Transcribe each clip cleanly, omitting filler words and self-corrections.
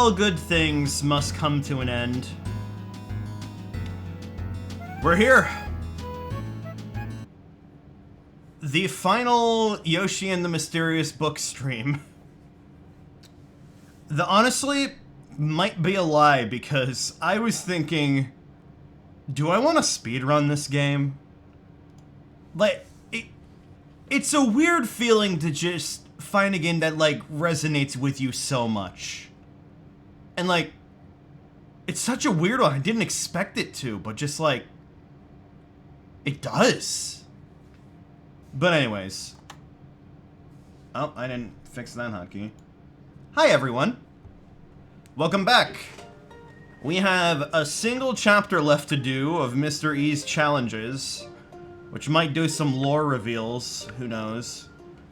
all good things must come to an end. We're here. The final Yoshi and the Mysterious Book stream. The honestly might be a lie, because I was thinking, do I want to speedrun this game? Like, it's a weird feeling to just find a game that, like, resonates with you so much. And, like, it's such a weird one. I didn't expect it to, but just, like, it does. But anyways. Oh, I didn't fix that hotkey. Hi, everyone. Welcome back. We have a single chapter left to do of Mr. E's challenges, which might do some lore reveals, who knows.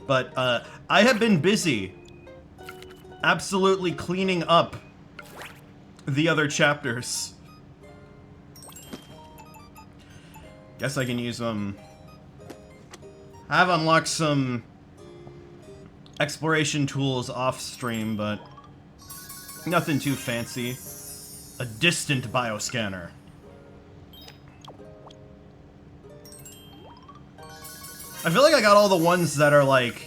But, I have been busy absolutely cleaning up the other chapters. Guess I can use them. I have unlocked some exploration tools off stream, but nothing too fancy. A distant bioscanner. I feel like I got all the ones that are, like,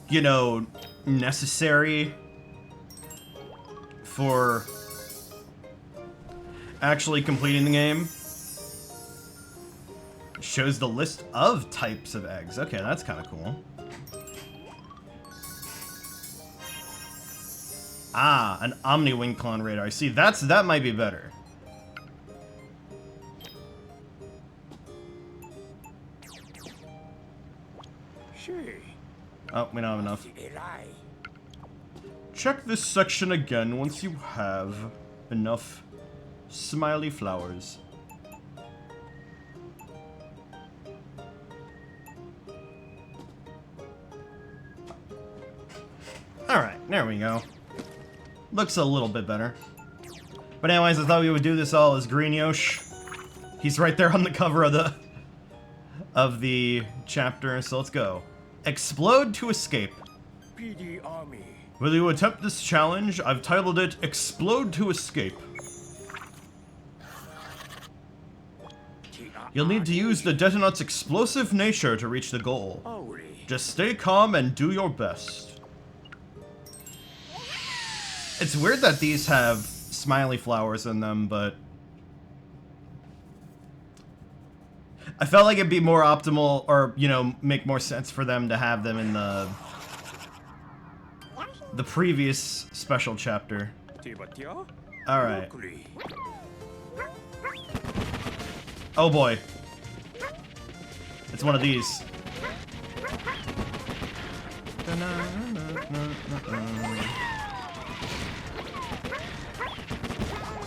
you know, necessary for actually completing the game. It shows the list of types of eggs. Okay, that's kind of cool. Ah, an Omni-Wing clone radar. See, that might be better. Oh, we don't have enough. Check this section again once you have enough smiley flowers. Alright, there we go. Looks a little bit better. But anyways, I thought we would do this all as Green Yoshi. He's right there on the cover of the chapter, so let's go. Explode to escape. PD Army. Will you attempt this challenge? I've titled it Explode to Escape. You'll need to use the Detonauts' explosive nature to reach the goal. Just stay calm and do your best. It's weird that these have smiley flowers in them, but I felt like it'd be more optimal, or, you know, make more sense for them to have them in the previous special chapter. Alright. Oh boy. It's one of these.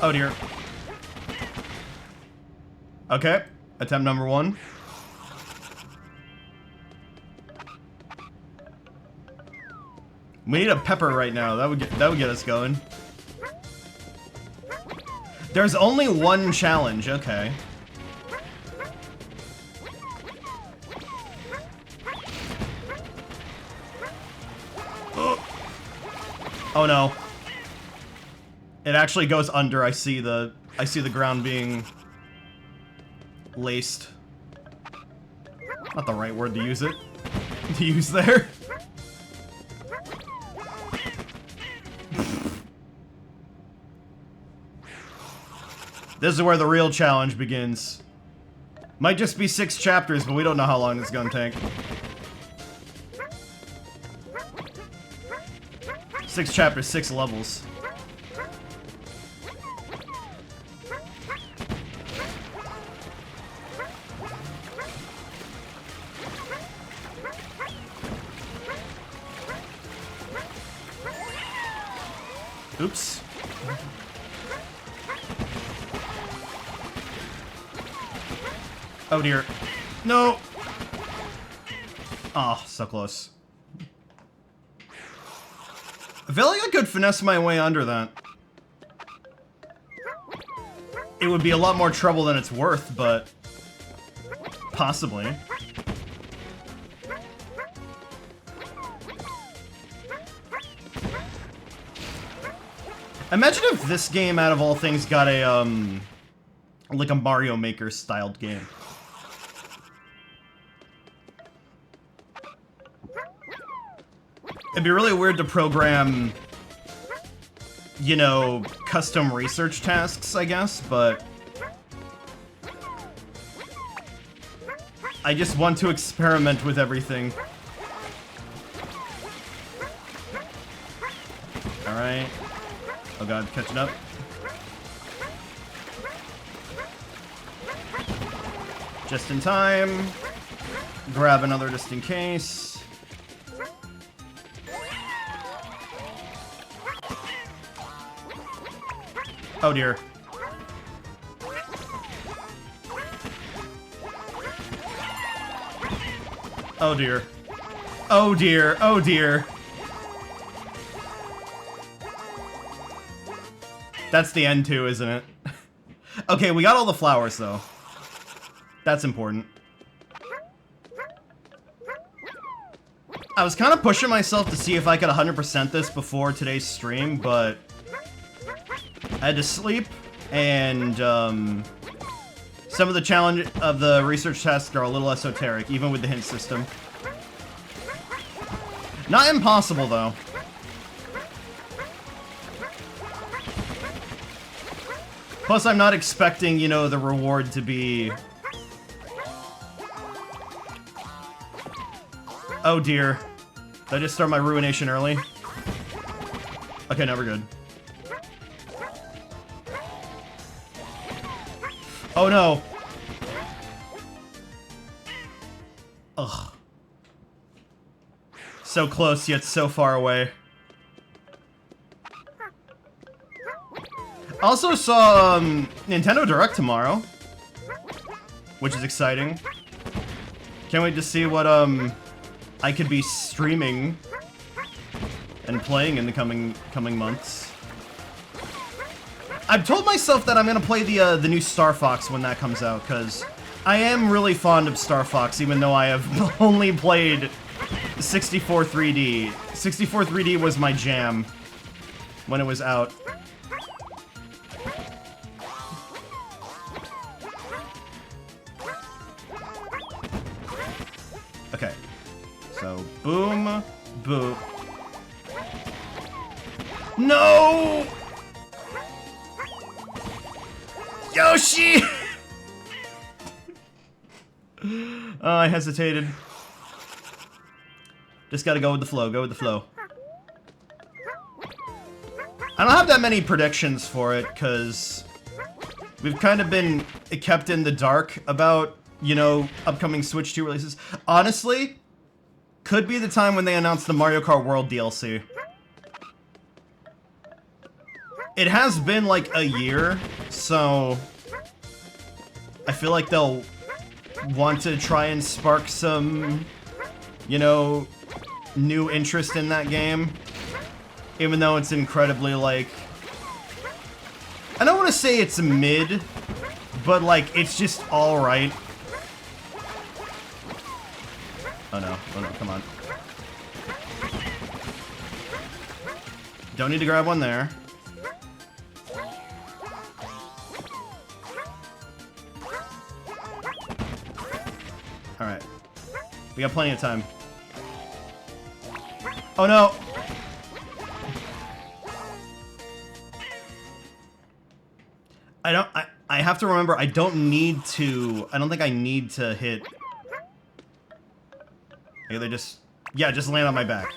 Oh dear. Okay. Attempt number 1. We need a pepper right now. That would get us going. There's only one challenge. Okay. Oh no. It actually goes under. I see the ground being laced. Not the right word to use it. To use there. This is where the real challenge begins. Might just be 6 chapters, but we don't know how long it's gonna take. 6 chapters, 6 levels. Oops. Oh dear. No! Oh, so close. I feel like I could finesse my way under that. It would be a lot more trouble than it's worth, but possibly. Imagine if this game, out of all things, got a, like a Mario Maker styled game. It'd be really weird to program, you know, custom research tasks, I guess, but I just want to experiment with everything. Alright. Oh god, catching up. Just in time. Grab another just in case. Oh dear. Oh dear. Oh dear. Oh dear. That's the end too, isn't it? Okay, we got all the flowers though. That's important. I was kind of pushing myself to see if I could 100% this before today's stream, but I had to sleep, and some of the challenge of the research tasks are a little esoteric, even with the hint system. Not impossible, though. Plus, I'm not expecting, you know, the reward to be... Oh dear. Did I just start my ruination early? Okay, now we're good. Oh no! Ugh. So close, yet so far away. Also saw Nintendo Direct tomorrow, which is exciting. Can't wait to see what I could be streaming and playing in the coming months. I've told myself that I'm gonna play the new Star Fox when that comes out, because I am really fond of Star Fox, even though I have only played 64 3D. 64 3D was my jam when it was out. Okay. So, boom, boom. No! Yoshi! Oh, I hesitated. Just gotta go with the flow, go with the flow. I don't have that many predictions for it, because we've kind of been kept in the dark about, you know, upcoming Switch 2 releases. Honestly, could be the time when they announce the Mario Kart World DLC. It has been like a year, so I feel like they'll want to try and spark some, you know, new interest in that game. Even though it's incredibly, like... I don't want to say it's mid, but, like, it's just alright. Oh no, come on. Don't need to grab one there. Alright. We got plenty of time. Oh no! I have to remember, I don't need to... I don't think I need to hit... Okay, they just... Yeah, just land on my back.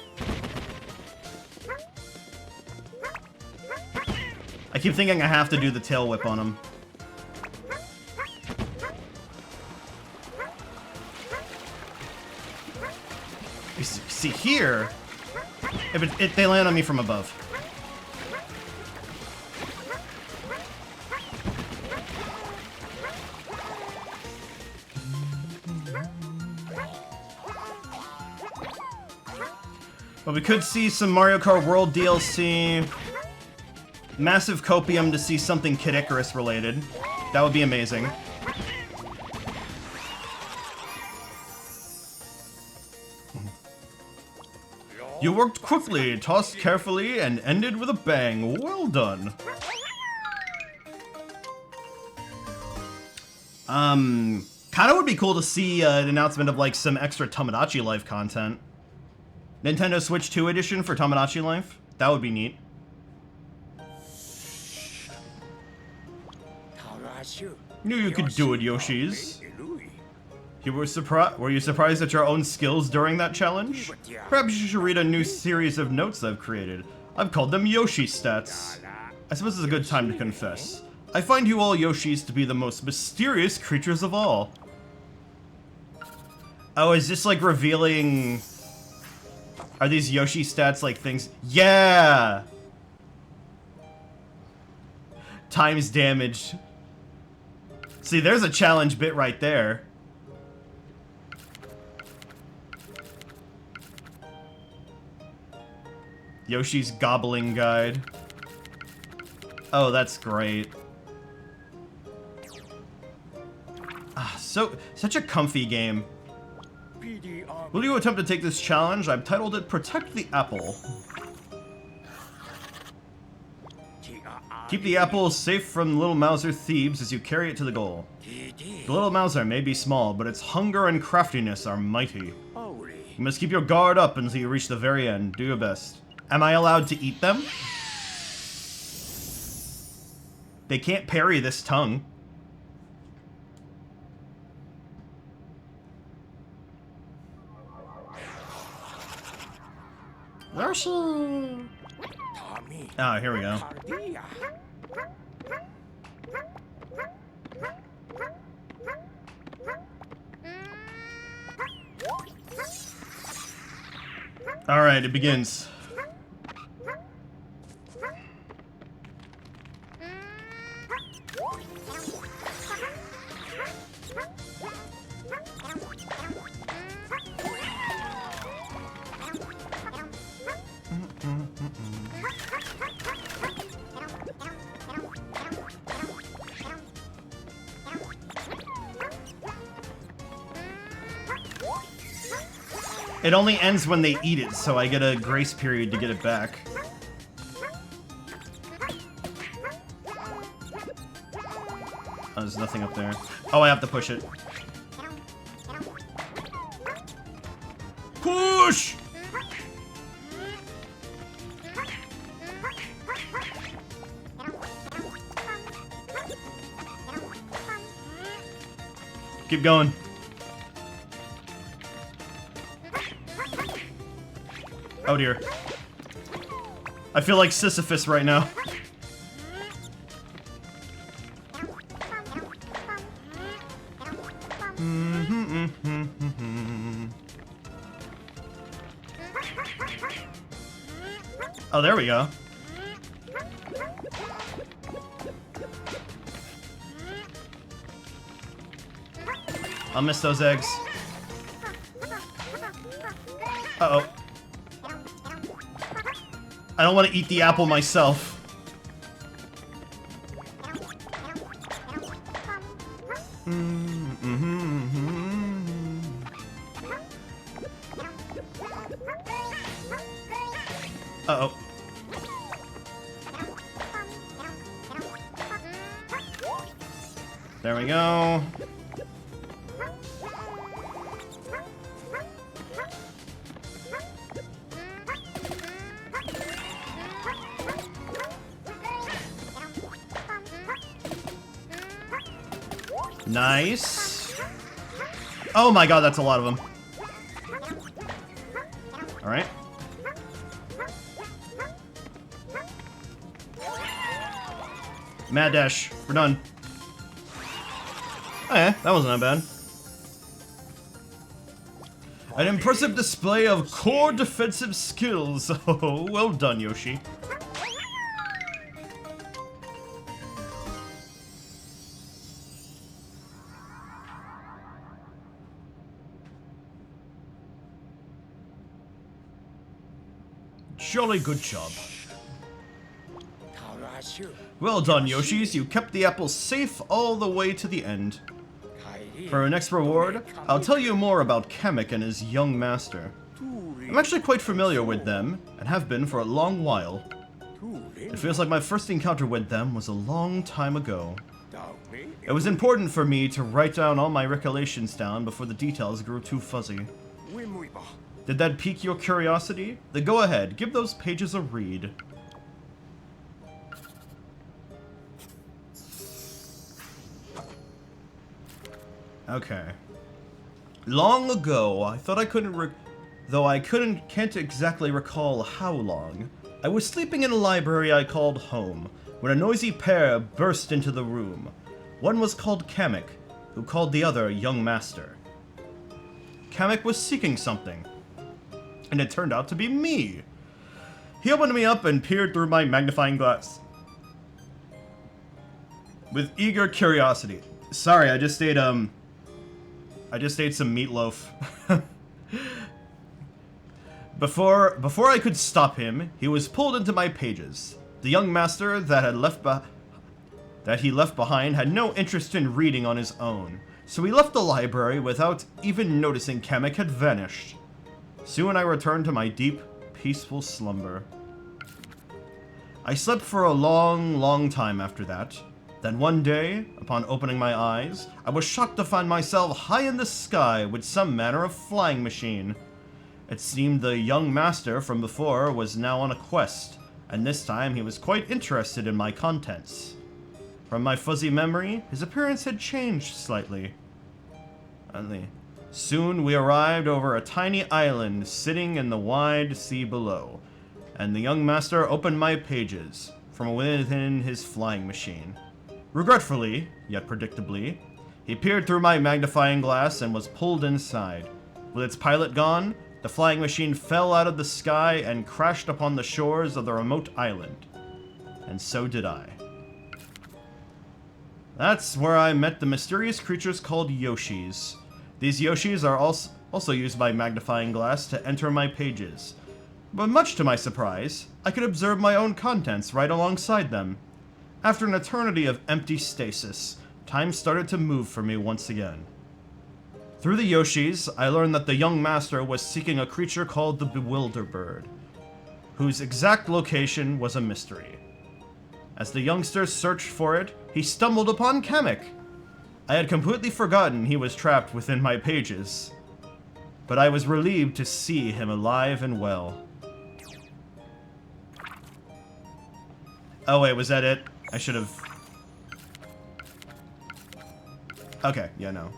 I keep thinking I have to do the tail whip on them. You see here, if they land on me from above. But we could see some Mario Kart World DLC. Massive copium to see something Kid Icarus related. That would be amazing. You worked quickly, tossed carefully, and ended with a bang. Well done. Kinda would be cool to see an announcement of like some extra Tomodachi Life content. Nintendo Switch 2 edition for Tomodachi Life? That would be neat. Knew you could do it, Yoshis. Were you surprised at your own skills during that challenge? Perhaps you should read a new series of notes I've created. I've called them Yoshi stats. I suppose it's a good time to confess. I find you all Yoshis to be the most mysterious creatures of all. Oh, is this like revealing... Are these Yoshi stats like things? Yeah! Times damage. See, there's a challenge bit right there. Yoshi's Gobbling Guide. Oh, that's great. Ah, such a comfy game. Will you attempt to take this challenge? I've titled it Protect the Apple. Keep the apple safe from little Mouser thieves as you carry it to the goal. The little Mouser may be small, but its hunger and craftiness are mighty. You must keep your guard up until you reach the very end. Do your best. Am I allowed to eat them? They can't parry this tongue. Yoshi! Oh, here we go. Alright, it begins. It only ends when they eat it, so I get a grace period to get it back. Oh, there's nothing up there. Oh, I have to push it. Push! Keep going. Oh dear. I feel like Sisyphus right now. Oh, there we go. I'll miss those eggs. Uh-oh. I don't want to eat the apple myself. Uh-oh. There we go. Nice. Oh my god, that's a lot of them. Alright. Mad dash. We're done. Oh yeah, that wasn't that bad. An impressive display of core defensive skills. Oh, well done, Yoshi. Jolly good job. Well done, Yoshis. You kept the apple safe all the way to the end. For our next reward, I'll tell you more about Kamek and his young master. I'm actually quite familiar with them, and have been for a long while. It feels like my first encounter with them was a long time ago. It was important for me to write down all my recollections down before the details grew too fuzzy. Did that pique your curiosity? Then go ahead, give those pages a read. Okay. Long ago, I thought I couldn't can't exactly recall how long. I was sleeping in a library I called home, when a noisy pair burst into the room. One was called Kamek, who called the other Young Master. Kamek was seeking something, and it turned out to be me. He opened me up and peered through my magnifying glass with eager curiosity. Sorry, I just ate some meatloaf. Before I could stop him, he was pulled into my pages. The young master that he left behind had no interest in reading on his own, so he left the library without even noticing Kamek had vanished. Soon I returned to my deep, peaceful slumber. I slept for a long, long time after that. Then one day, upon opening my eyes, I was shocked to find myself high in the sky with some manner of flying machine. It seemed the young master from before was now on a quest, and this time he was quite interested in my contents. From my fuzzy memory, his appearance had changed slightly. Soon we arrived over a tiny island sitting in the wide sea below, and the young master opened my pages from within his flying machine. Regretfully, yet predictably, he peered through my magnifying glass and was pulled inside. With its pilot gone, the flying machine fell out of the sky and crashed upon the shores of the remote island. And so did I. That's where I met the mysterious creatures called Yoshis. These Yoshis are also used by magnifying glass to enter my pages. But much to my surprise, I could observe my own contents right alongside them. After an eternity of empty stasis, time started to move for me once again. Through the Yoshis, I learned that the young master was seeking a creature called the Bewilder Bird, whose exact location was a mystery. As the youngster searched for it, he stumbled upon Kamek. I had completely forgotten he was trapped within my pages, but I was relieved to see him alive and well. Oh wait, was that it? I should have... Okay, yeah, no.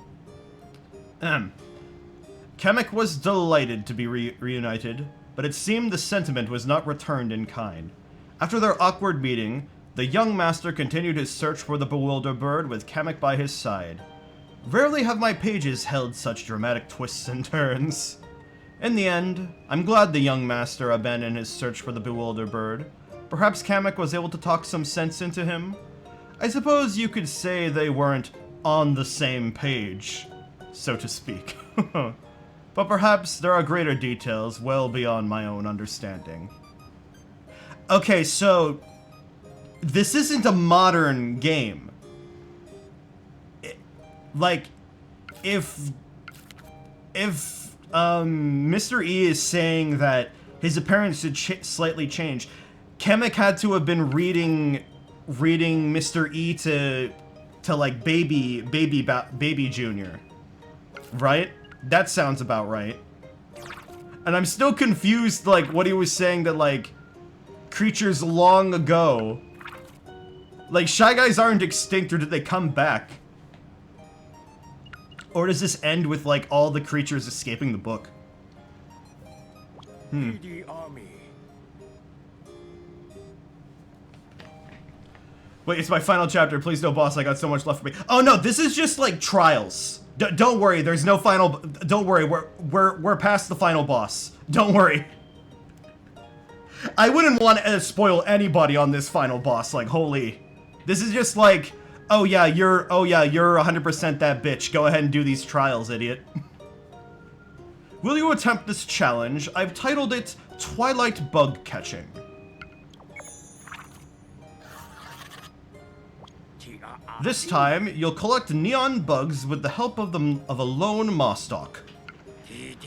Kamek was delighted to be reunited, but it seemed the sentiment was not returned in kind. After their awkward meeting, the young master continued his search for the Bewilder Bird with Kamek by his side. Rarely have my pages held such dramatic twists and turns. In the end, I'm glad the young master abandoned his search for the Bewilder Bird. Perhaps Kamek was able to talk some sense into him. I suppose you could say they weren't on the same page, so to speak. But perhaps there are greater details well beyond my own understanding. Okay, so this isn't a modern game. If Mr. E is saying that his appearance had slightly changed, Kamek had to have been reading Mr. E to like baby Junior, right? That sounds about right. And I'm still confused, like, what he was saying that, like, creatures long ago, like, Shy Guys aren't extinct, or did they come back? Or does this end with, like, all the creatures escaping the book? PD Army. Wait, it's my final chapter. Please no, boss. I got so much left for me. Oh no, this is just like trials. Don't worry. There's no final. Don't worry. We're past the final boss. Don't worry. I wouldn't want to spoil anybody on this final boss. Like, holy. This is just like, oh yeah, you're 100% that bitch. Go ahead and do these trials, idiot. Will you attempt this challenge? I've titled it Twilight Bug Catching. This time, you'll collect neon bugs with the help of a lone moss stalk.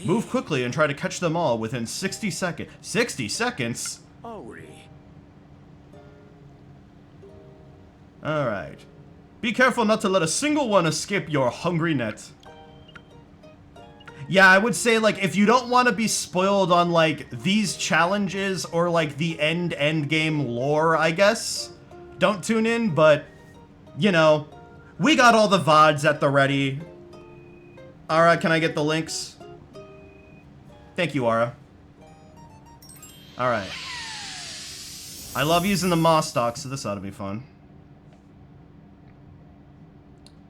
Move quickly and try to catch them all within 60 seconds. 60 seconds? Ori. Alright. Be careful not to let a single one escape your hungry net. Yeah, I would say, like, if you don't want to be spoiled on, like, these challenges or, like, the end game lore, I guess, don't tune in, but, you know, we got all the VODs at the ready. Ara, can I get the links? Thank you, Ara. Alright. I love using the moss stock, so this ought to be fun.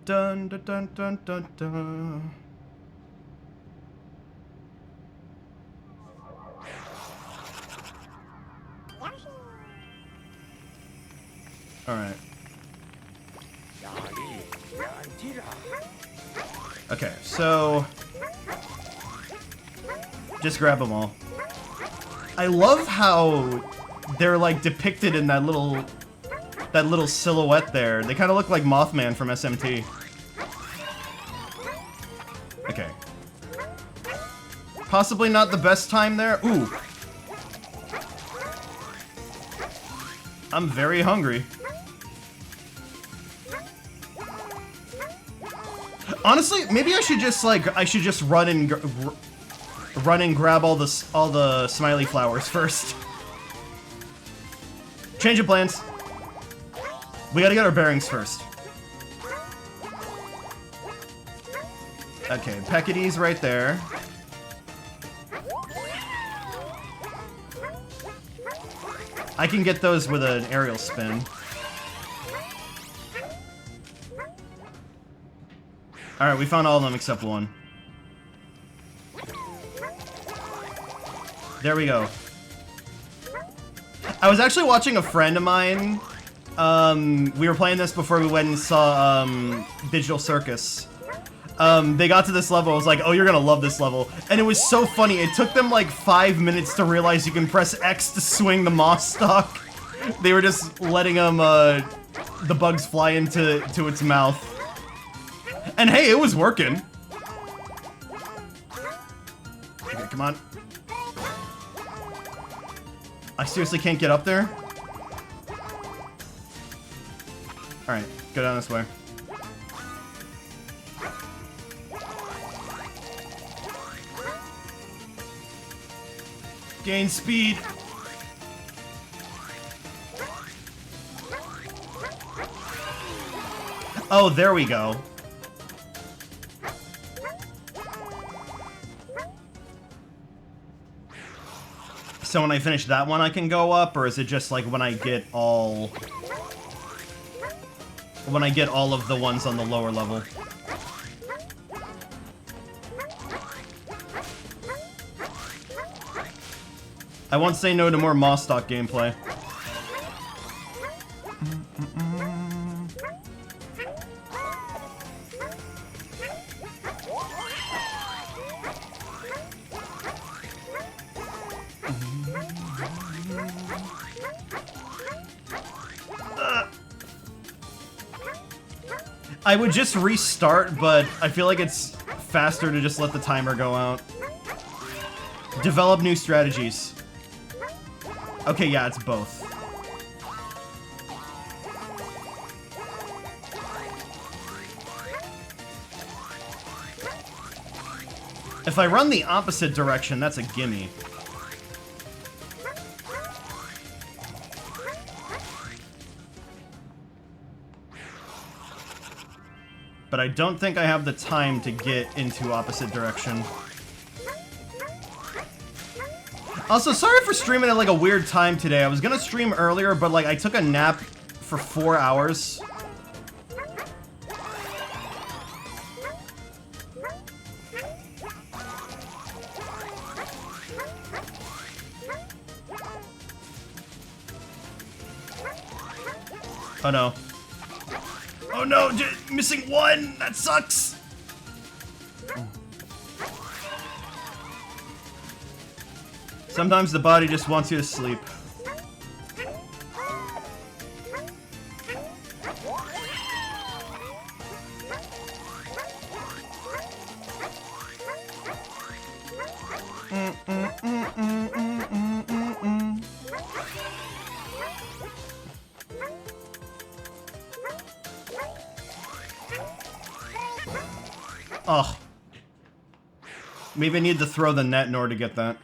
Dun dun dun dun dun dun. Alright. Okay, so... just grab them all. I love how they're, like, depicted in that little silhouette there. They kind of look like Mothman from SMT. Okay. Possibly not the best time there. Ooh. I'm very hungry. Honestly, maybe I should just run and grab all the smiley flowers first. Change of plans. We gotta get our bearings first. Okay, Peckady's right there. I can get those with an aerial spin. Alright, we found all of them except one. There we go. I was actually watching a friend of mine. We were playing this before we went and saw Digital Circus. They got to this level. I was like, oh, you're gonna love this level. And it was so funny. It took them like 5 minutes to realize you can press X to swing the moss stalk. They were just letting them, the bugs fly into its mouth. And hey, it was working. Okay, come on. I seriously can't get up there? Alright, go down this way. Gain speed. Oh, there we go. So when I finish that one, I can go up, or is it just like when I get all... when I get all of the ones on the lower level? I won't say no to more moss stock gameplay. I would just restart, but I feel like it's faster to just let the timer go out. Develop new strategies. Okay, yeah, it's both. If I run the opposite direction, that's a gimme. But I don't think I have the time to get into opposite direction. Also, sorry for streaming at like a weird time today. I was gonna stream earlier, but like I took a nap for 4 hours. Oh no. Oh no, missing one! That sucks! Sometimes the body just wants you to sleep. Ugh. Maybe I need to throw the net in order to get that.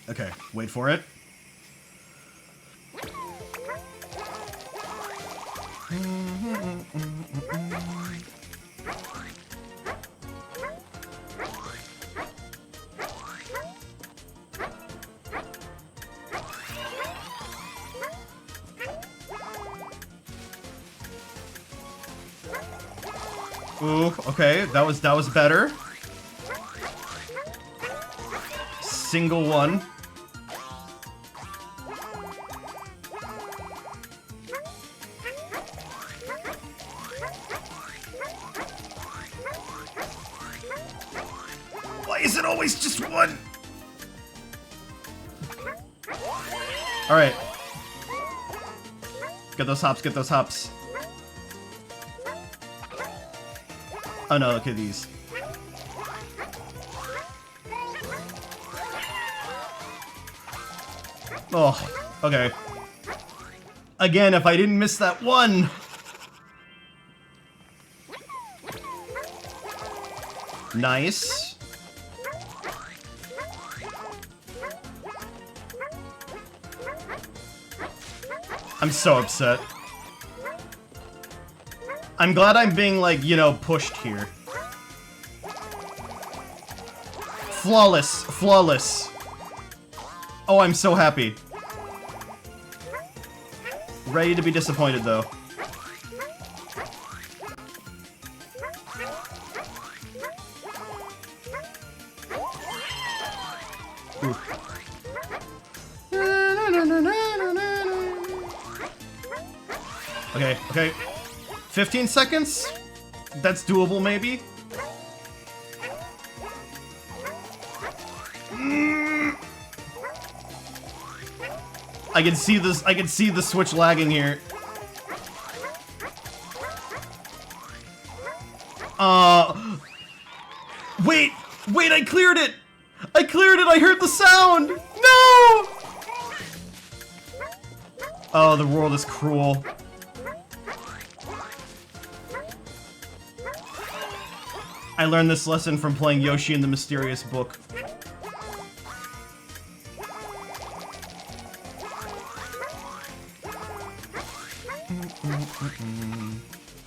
Okay, wait for it. Ooh, okay, that was better. Single one. Why is it always just one? All right. Get those hops, get those hops. Oh no, look at these. Oh, okay. Again, if I didn't miss that one. Nice. I'm so upset. I'm glad I'm being, like, you know, pushed here. Flawless. Flawless. Oh, I'm so happy. Ready to be disappointed, though. Ooh. Okay, okay. 15 seconds? That's doable, maybe? I can see this. I can see the Switch lagging here. Wait! Wait, I cleared it! I cleared it! I heard the sound! No! Oh, the world is cruel. I learned this lesson from playing Yoshi in the Mysterious Book.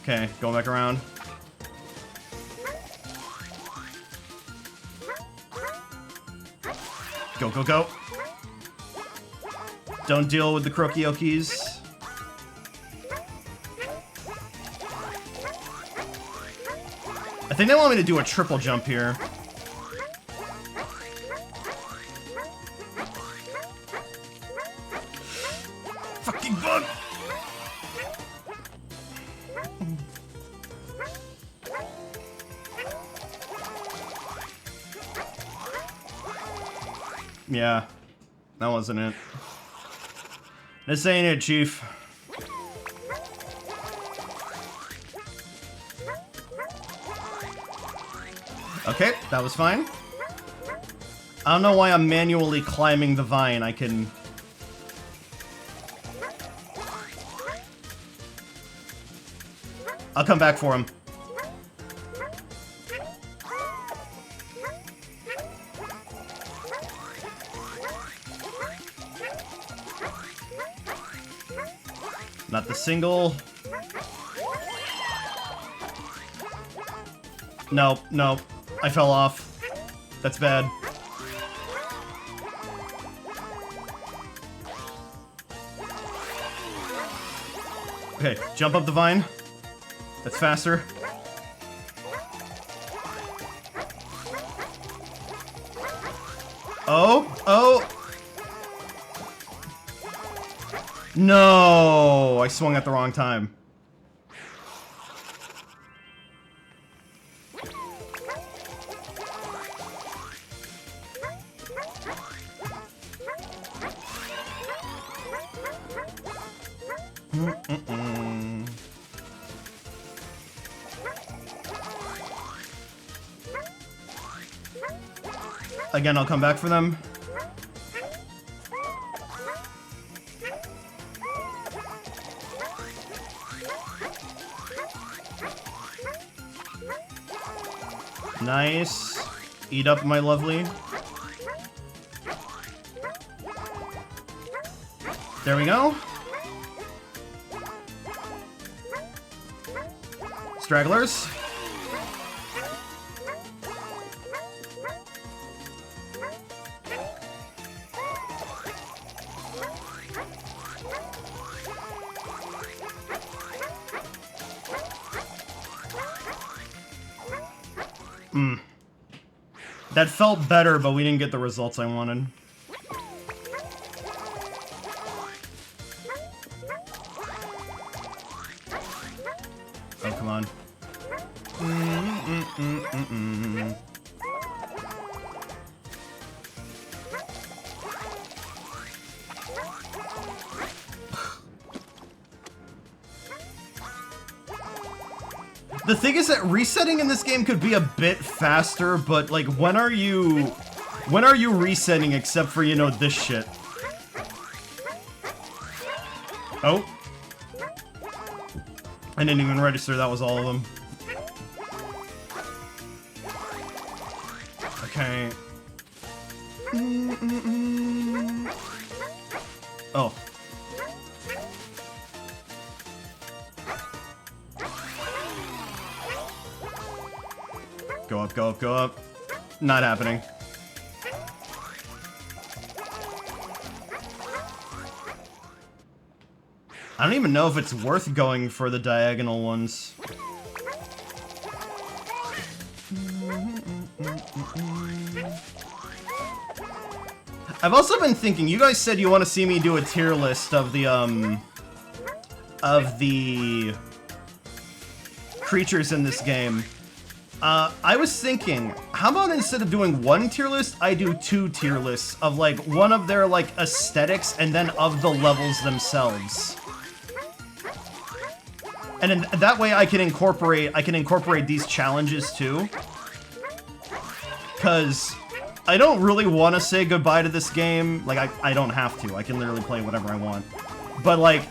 Okay, going back around. Go, go, go. Don't deal with the Krokiokies. I think they want me to do a triple jump here. Fucking bug! Yeah, that wasn't it. This ain't it, Chief. Okay, that was fine. I don't know why I'm manually climbing the vine. I can... I'll come back for him. Not the single. Nope, nope. I fell off. That's bad. Okay, jump up the vine. That's faster. Oh, oh. No, I swung at the wrong time. Again, I'll come back for them. Nice. Eat up, my lovely. There we go. Stragglers. That felt better, but we didn't get the results I wanted. Oh, come on. The thing is that resetting in this game could be a bit faster, but like when are you resetting except for, you know, this shit? Oh. I didn't even register that was all of them. Okay. Oh. Go up, go up, go up. Not happening. I don't even know if it's worth going for the diagonal ones. I've also been thinking, you guys said you want to see me do a tier list of the creatures in this game. I was thinking, how about instead of doing one tier list, I do two tier lists of like one of their like aesthetics and then of the levels themselves. And in, that way I can incorporate these challenges too. Cause I don't really want to say goodbye to this game. Like I don't have to. I can literally play whatever I want. But like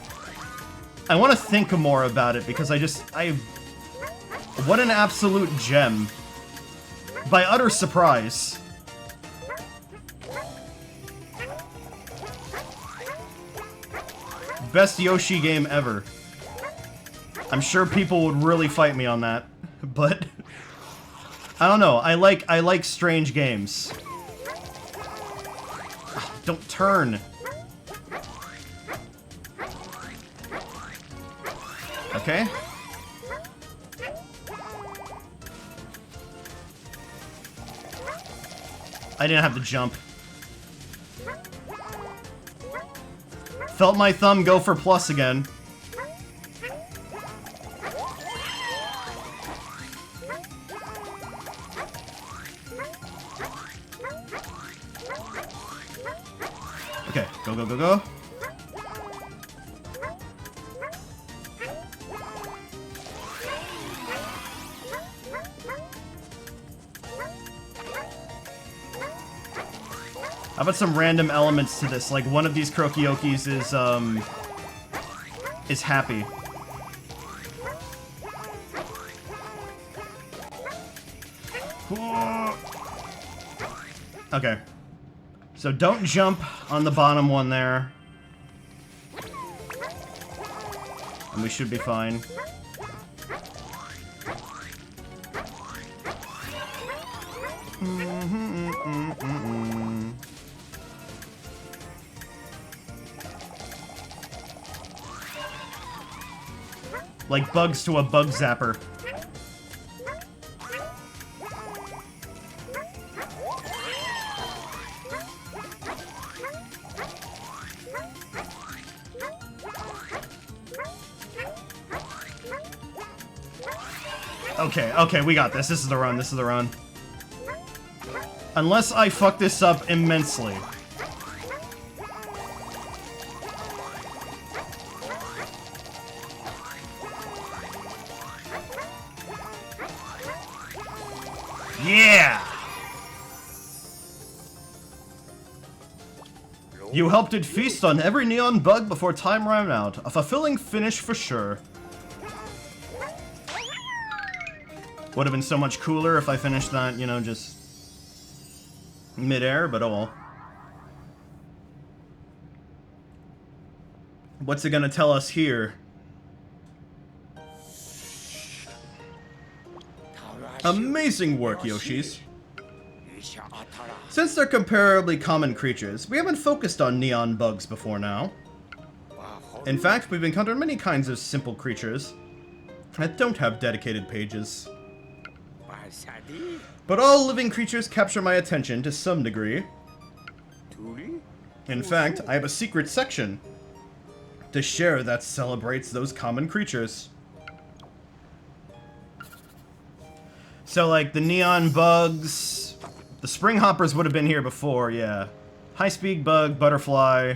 I want to think more about it because what an absolute gem. By utter surprise. Best Yoshi game ever. I'm sure people would really fight me on that, but I don't know. I like strange games. Don't turn. Okay. I didn't have to jump. Felt my thumb go for plus again. Okay, go, go, go, go. How about some random elements to this? Like one of these Krokiokis is happy. Okay. So don't jump on the bottom one there. And we should be fine. Like bugs to a bug zapper. Okay, okay, we got this. This is the run, this is the run. Unless I fuck this up immensely. Yeah! You helped it feast on every neon bug before time ran out. A fulfilling finish for sure. Would have been so much cooler if I finished that, you know, just mid-air, but oh well. What's it gonna tell us here? Amazing work, Yoshis. Since they're comparably common creatures, we haven't focused on neon bugs before now. In fact, we've encountered many kinds of simple creatures that don't have dedicated pages. But all living creatures capture my attention to some degree. In fact, I have a secret section to share that celebrates those common creatures. So, like, the neon bugs, the spring hoppers would have been here before, yeah. High-speed bug, butterfly.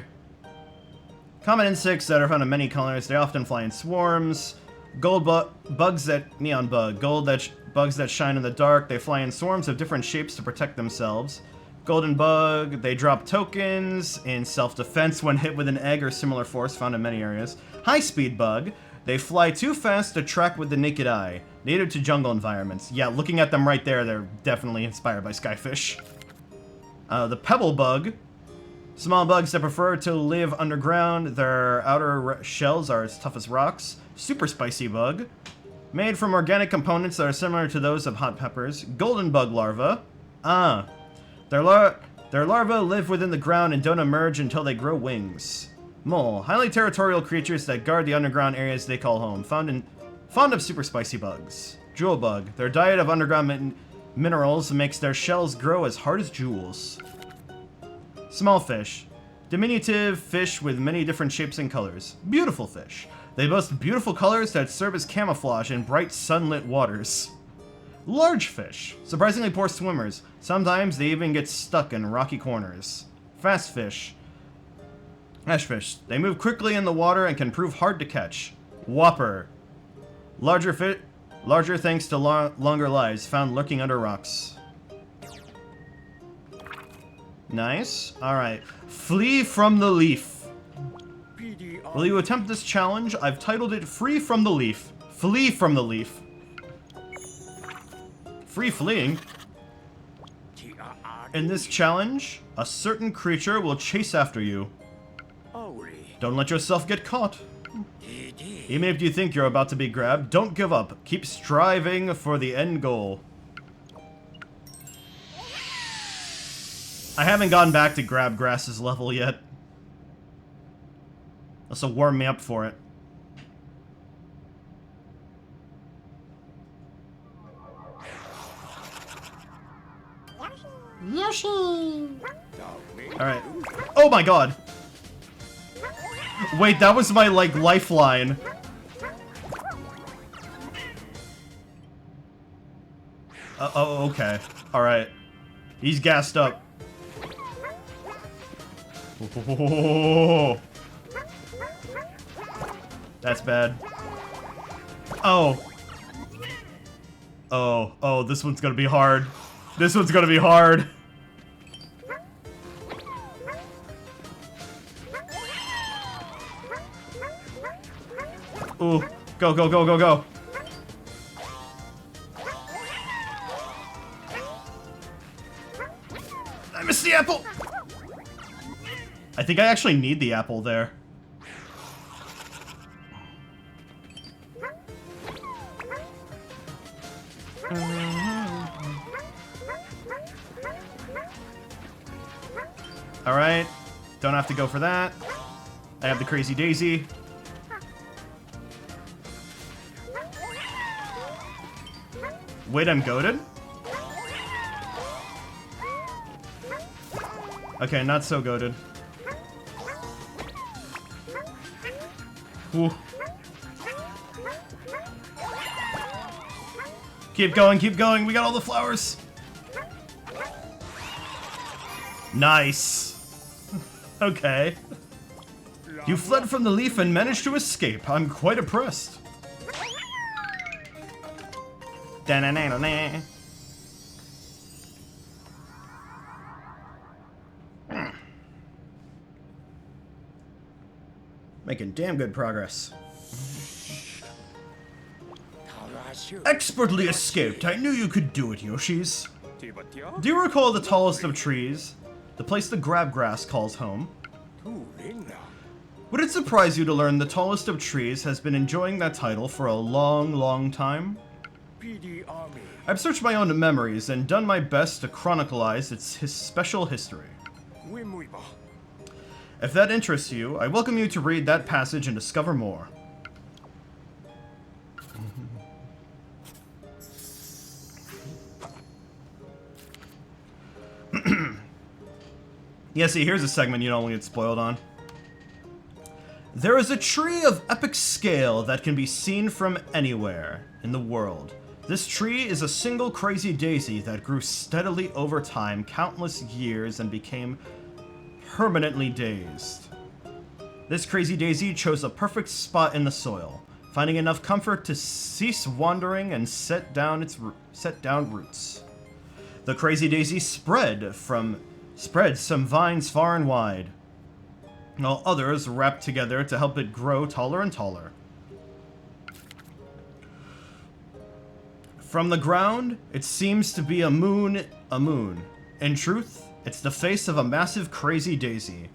Common insects that are found in many colors. They often fly in swarms. Gold bugs that... Neon bug. Bugs that shine in the dark. They fly in swarms of different shapes to protect themselves. Golden bug. They drop tokens in self-defense when hit with an egg or similar force found in many areas. High-speed bug. They fly too fast to track with the naked eye. Native to jungle environments. Yeah, looking at them right there, they're definitely inspired by skyfish. The pebble bug. Small bugs that prefer to live underground. Their outer shells are as tough as rocks. Super spicy bug. Made from organic components that are similar to those of hot peppers. Golden bug larvae. Their larvae live within the ground and don't emerge until they grow wings. Mole. Highly territorial creatures that guard the underground areas they call home. Fond of super spicy bugs. Jewel bug. Their diet of underground minerals makes their shells grow as hard as jewels. Small fish. Diminutive fish with many different shapes and colors. Beautiful fish. They boast beautiful colors that serve as camouflage in bright sunlit waters. Large fish. Surprisingly poor swimmers. Sometimes they even get stuck in rocky corners. Fast fish. Ash fish. They move quickly in the water and can prove hard to catch. Whopper. Larger thanks to longer lives, found lurking under rocks. Nice. Alright. Flee from the leaf. Will you attempt this challenge? I've titled it Free from the Leaf. Flee from the leaf. Free fleeing? In this challenge, a certain creature will chase after you. Don't let yourself get caught. Even if you think you're about to be grabbed, don't give up. Keep striving for the end goal. I haven't gone back to Grabgrass's level yet. This will warm me up for it. Yoshi! Alright. Oh my god! Wait, that was my, like, lifeline. Oh, okay. Alright. He's gassed up. Oh. That's bad. Oh. Oh, this one's gonna be hard. This one's gonna be hard. Ooh. Go, go, go, go, go. I missed the apple! I think I actually need the apple there. Alright. Don't have to go for that. I have the Crazy Daisy. Wait, I'm goated? Okay, not so goated. Ooh. Keep going, keep going. We got all the flowers. Nice. Okay. You fled from the leaf and managed to escape. I'm quite impressed. Da-na-na-na-na. Making damn good progress. Expertly escaped. I knew you could do it, Yoshis. Do you recall the tallest of trees? The place the grabgrass calls home? Would it surprise you to learn the tallest of trees has been enjoying that title for a long, long time? I've searched my own memories and done my best to chronicleize its special history. If that interests you, I welcome you to read that passage and discover more. Yeah, see, here's a segment you don't want to get spoiled on. There is a tree of epic scale that can be seen from anywhere in the world. This tree is a single crazy daisy that grew steadily over time, countless years, and became permanently dazed. This crazy daisy chose a perfect spot in the soil, finding enough comfort to cease wandering and set down roots. The crazy daisy spread some vines far and wide, while others wrapped together to help it grow taller and taller. From the ground, it seems to be a moon. In truth, it's the face of a massive crazy daisy.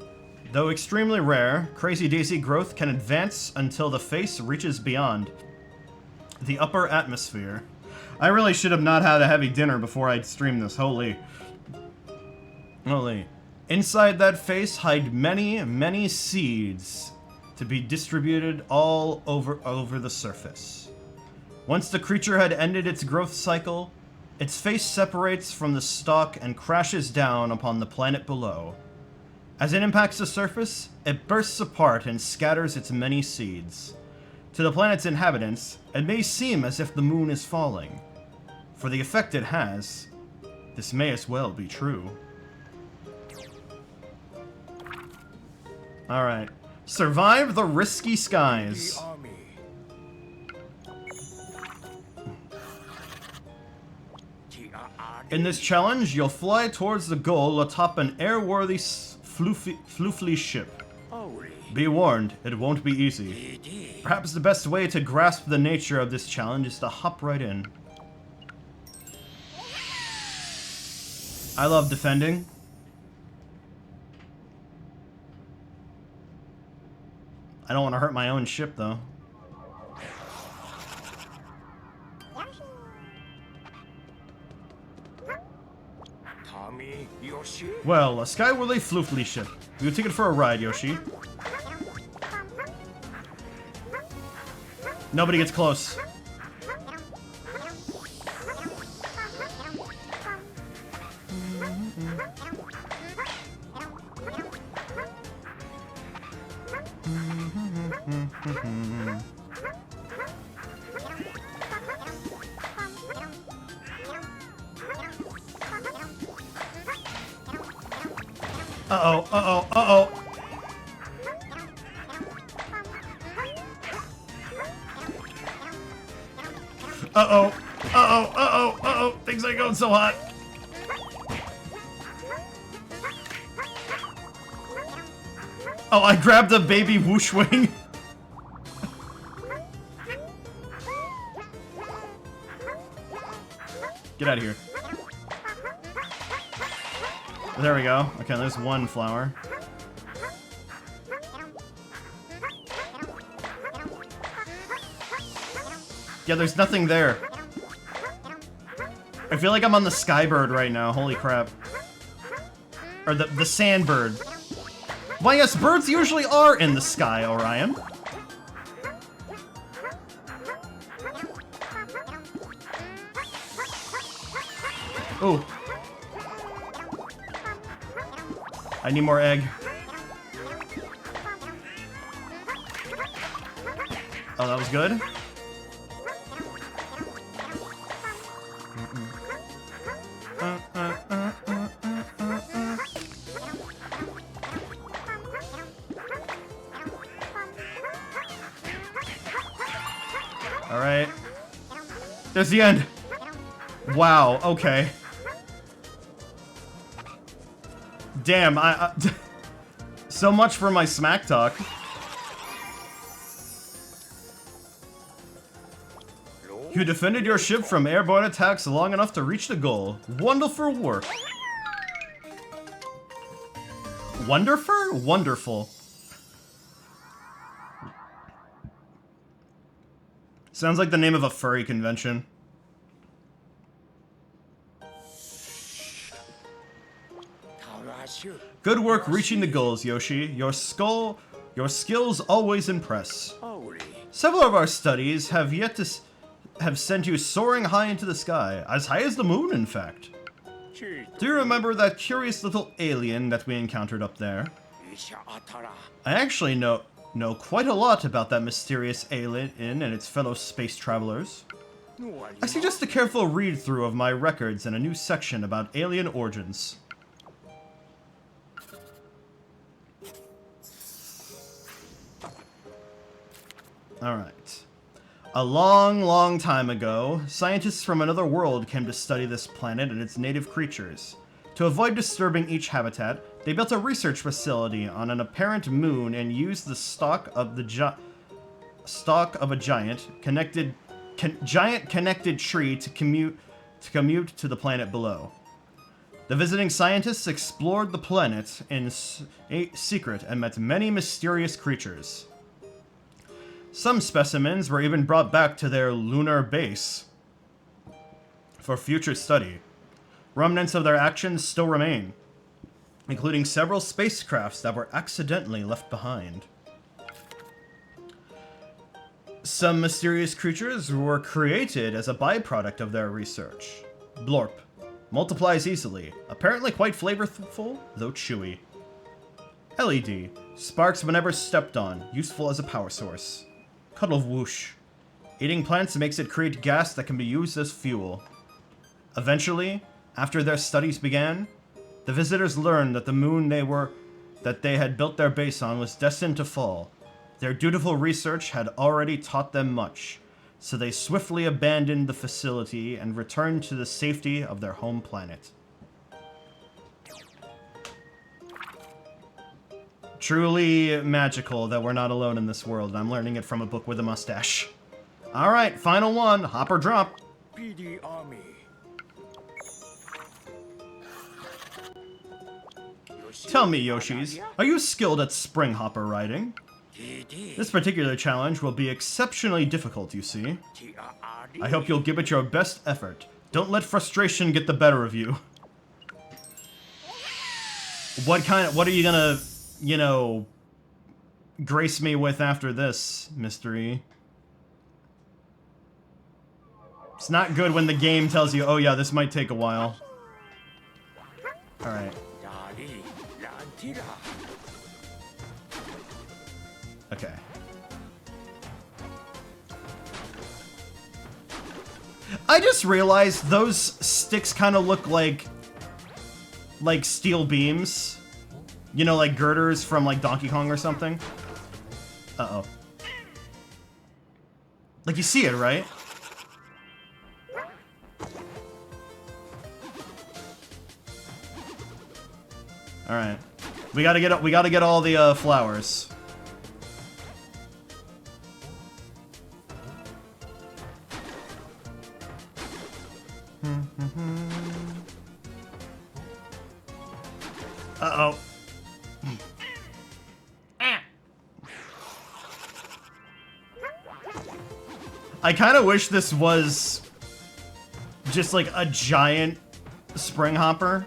Though extremely rare, crazy daisy growth can advance until the face reaches beyond the upper atmosphere. I really should have not had a heavy dinner before I'd stream this. Holy. Inside that face hide many, many seeds to be distributed all over the surface. Once the creature had ended its growth cycle, its face separates from the stalk and crashes down upon the planet below. As it impacts the surface, it bursts apart and scatters its many seeds. To the planet's inhabitants, it may seem as if the moon is falling. For the effect it has, this may as well be true. Alright. Survive the risky skies. In this challenge, you'll fly towards the goal atop an airworthy floofly ship. Be warned, it won't be easy. Perhaps the best way to grasp the nature of this challenge is to hop right in. I love defending. I don't want to hurt my own ship, though. Yoshi? Well, a skyworthy floofly ship. We'll take it for a ride, Yoshi. Nobody gets close. Uh-oh, uh-oh, uh-oh. Uh-oh, uh-oh, uh-oh, uh-oh. Things ain't going so hot. Oh, I grabbed a baby whoosh wing. Get out of here. There we go. Okay, there's one flower. Yeah, there's nothing there. I feel like I'm on the Skybird right now. Holy crap. Or the Sandbird. Why, yes, birds usually are in the sky, Orion. Ooh. I need more egg. Oh, that was good. All right. There's the end. Wow, okay. Damn, so much for my smack talk. You defended your ship from airborne attacks long enough to reach the goal. Wonderful work. Wonderful? Wonderful. Sounds like the name of a furry convention. Good work reaching the goals, Yoshi. Your skills always impress. Several of our studies have sent you soaring high into the sky, as high as the moon, in fact. Do you remember that curious little alien that we encountered up there? I actually know quite a lot about that mysterious alien and its fellow space travelers. I suggest a careful read-through of my records and a new section about alien origins. Alright. A long, long time ago, scientists from another world came to study this planet and its native creatures. To avoid disturbing each habitat, they built a research facility on an apparent moon and used the stalk of a giant connected tree to commute to the planet below. The visiting scientists explored the planet in secret and met many mysterious creatures. Some specimens were even brought back to their lunar base for future study. Remnants of their actions still remain, including several spacecrafts that were accidentally left behind. Some mysterious creatures were created as a byproduct of their research. Blorp. Multiplies easily. Apparently quite flavorful, though chewy. LED. Sparks whenever stepped on. Useful as a power source. Cuddle whoosh. Eating plants makes it create gas that can be used as fuel. Eventually, after their studies began, the visitors learned that the moon that they had built their base on was destined to fall. Their dutiful research had already taught them much, so they swiftly abandoned the facility and returned to the safety of their home planet. Truly magical that we're not alone in this world, and I'm learning it from a book with a mustache. Alright, final one. Hop or drop. PD Army. Tell me, Yoshis, are you skilled at spring hopper riding? This particular challenge will be exceptionally difficult, you see. I hope you'll give it your best effort. Don't let frustration get the better of you. What are you gonna, you know, grace me with after this, mystery? It's not good when the game tells you, oh yeah, this might take a while. Alright. Okay. I just realized those sticks kind of look like steel beams. You know, like girders from like Donkey Kong or something. Uh-oh. Like you see it, right? All right. We gotta get all the flowers. Uh-oh. I kind of wish this was just like a giant spring hopper.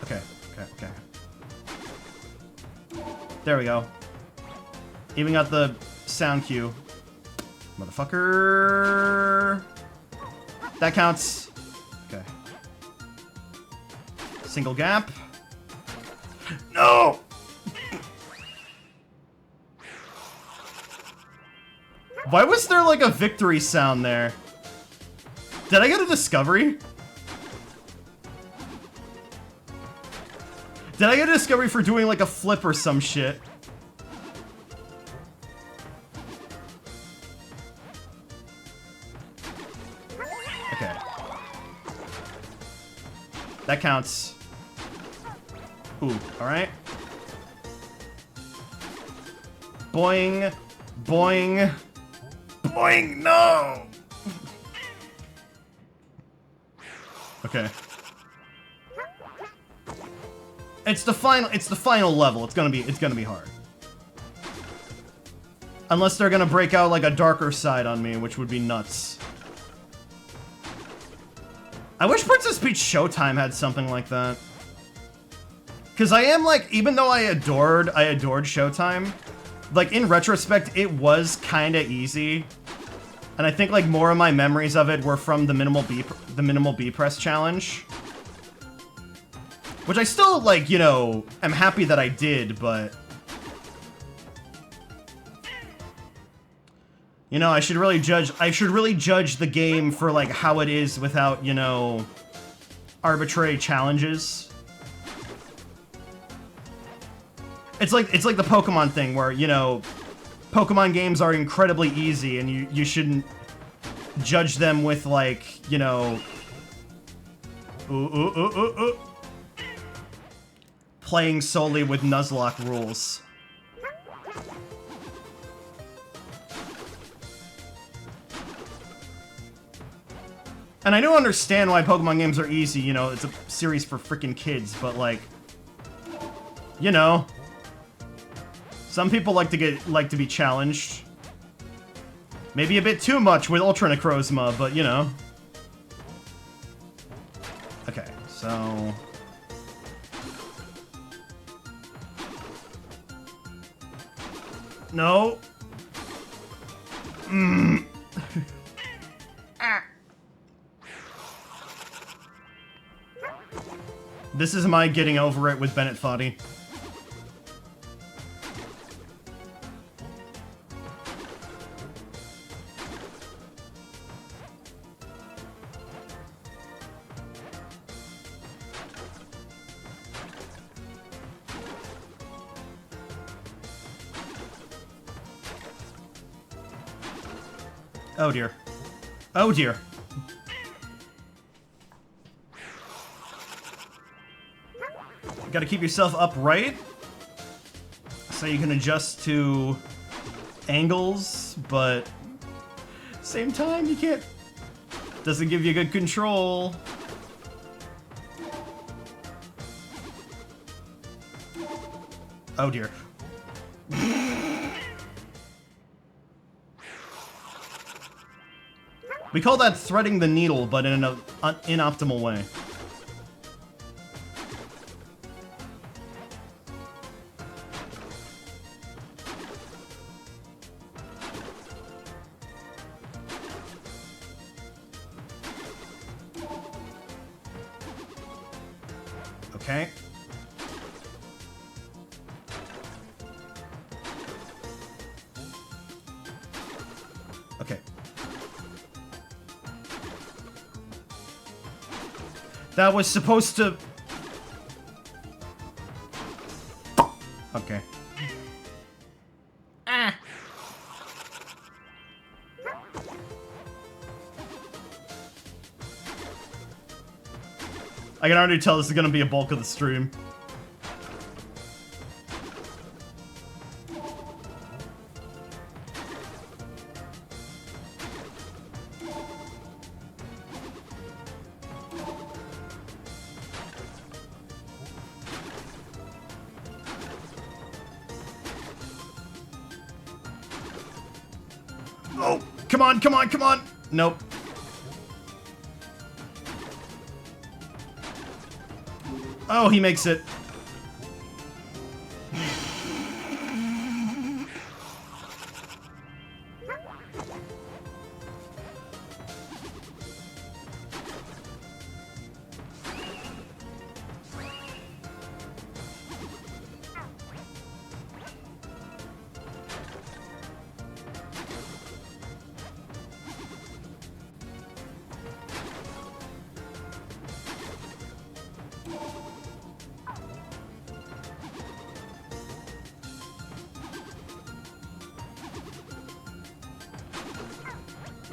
Okay. There we go. Even got the sound cue. Motherfucker. That counts. Okay. Single gap. No! Why was there like a victory sound there? Did I get a discovery? Did I get a discovery for doing like a flip or some shit? Okay. That counts. Ooh, alright. Boing. Boing. Boing. No. Okay. It's the final level. It's gonna be hard. Unless they're gonna break out like a darker side on me, which would be nuts. I wish Princess Peach Showtime had something like that. Cause I am like, even though I adored Showtime, like in retrospect, it was kinda easy. And I think like more of my memories of it were from the minimal B press challenge. Which I still like, you know, am happy that I did, but you know, I should really judge the game for like how it is without, you know, arbitrary challenges. It's like the Pokemon thing where, you know, Pokemon games are incredibly easy and you shouldn't judge them with like, you know, playing solely with Nuzlocke rules. And I do understand why Pokemon games are easy, you know, it's a series for freaking kids, but like, you know, some people like to be challenged. Maybe a bit too much with Ultra Necrozma, but you know. Okay, so no. This is my getting over it with Bennett Foddy. Oh dear. Oh dear. You gotta keep yourself upright so you can adjust to angles, but same time you can't. Doesn't give you good control. Oh dear. We call that threading the needle, but in an inoptimal way. Okay. Okay. That was supposed to... Okay. Ah. I can already tell this is gonna be a bulk of the stream. Oh, come on, come on, come on! Nope. Oh, he makes it.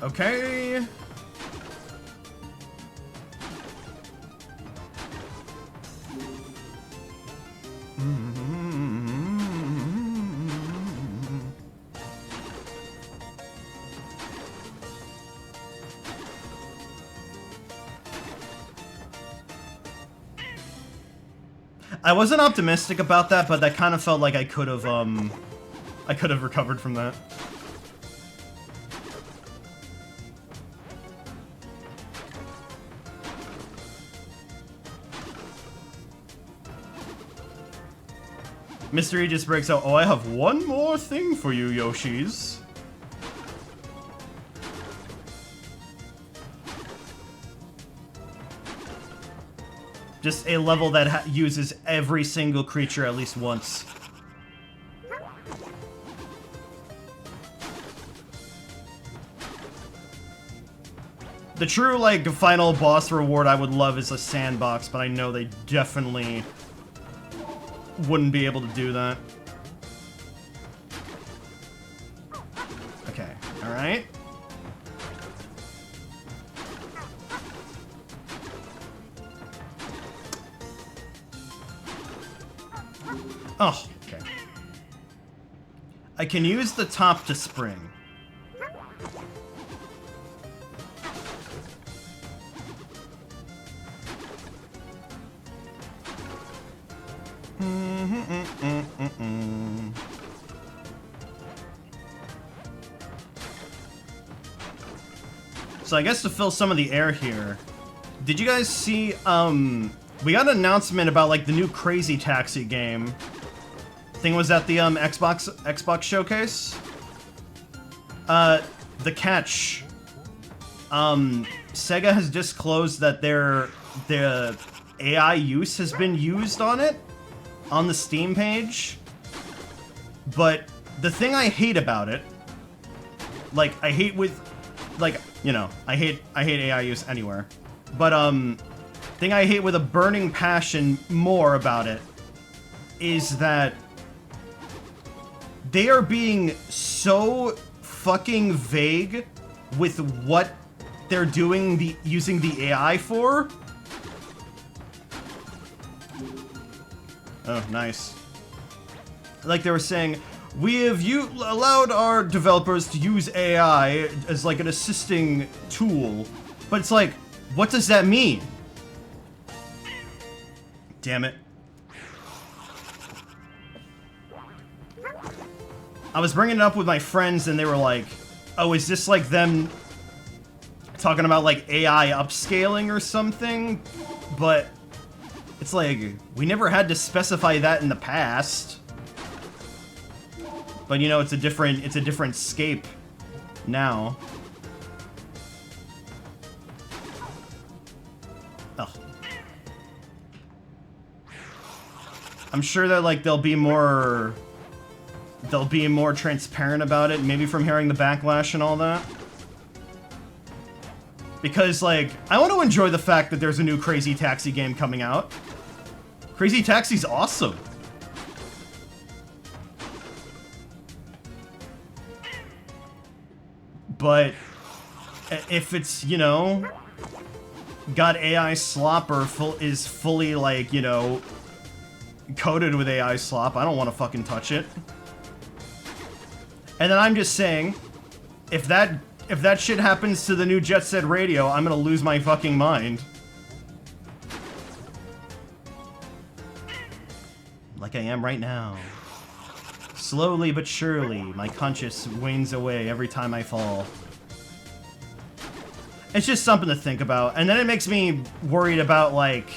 Okay. I wasn't optimistic about that, but that kind of felt like I could have recovered from that. Mystery just breaks out. Oh, I have one more thing for you, Yoshis. Just a level that uses every single creature at least once. The true, like, final boss reward I would love is a sandbox, but I know they definitely wouldn't be able to do that. Okay, alright. Oh, okay. I can use the top to spring. So I guess to fill some of the air here, did you guys see, we got an announcement about, like, the new Crazy Taxi game. Thing was at the, Xbox showcase? The catch. Sega has disclosed that the AI use has been used on it, on the Steam page. But the thing I hate about it, like, I hate with, like, you know, I hate AI use anywhere. But, thing I hate with a burning passion more about it is that they are being so fucking vague with what they're doing using the AI for. Oh, nice. Like they were saying, we have allowed our developers to use AI as like an assisting tool, but it's like, what does that mean? Damn it. I was bringing it up with my friends and they were like, oh, is this like them talking about like AI upscaling or something? But it's like, we never had to specify that in the past. But you know, it's a different scape now. Oh. I'm sure that like they'll be more transparent about it, maybe from hearing the backlash and all that. Because like, I want to enjoy the fact that there's a new Crazy Taxi game coming out. Crazy Taxi's awesome. But if it's, you know, got AI slop or is fully like, you know, coated with AI slop, I don't want to fucking touch it. And then I'm just saying, if that shit happens to the new Jet Set Radio, I'm gonna lose my fucking mind. Like I am right now. Slowly but surely, my conscience wanes away every time I fall. It's just something to think about. And then it makes me worried about, like,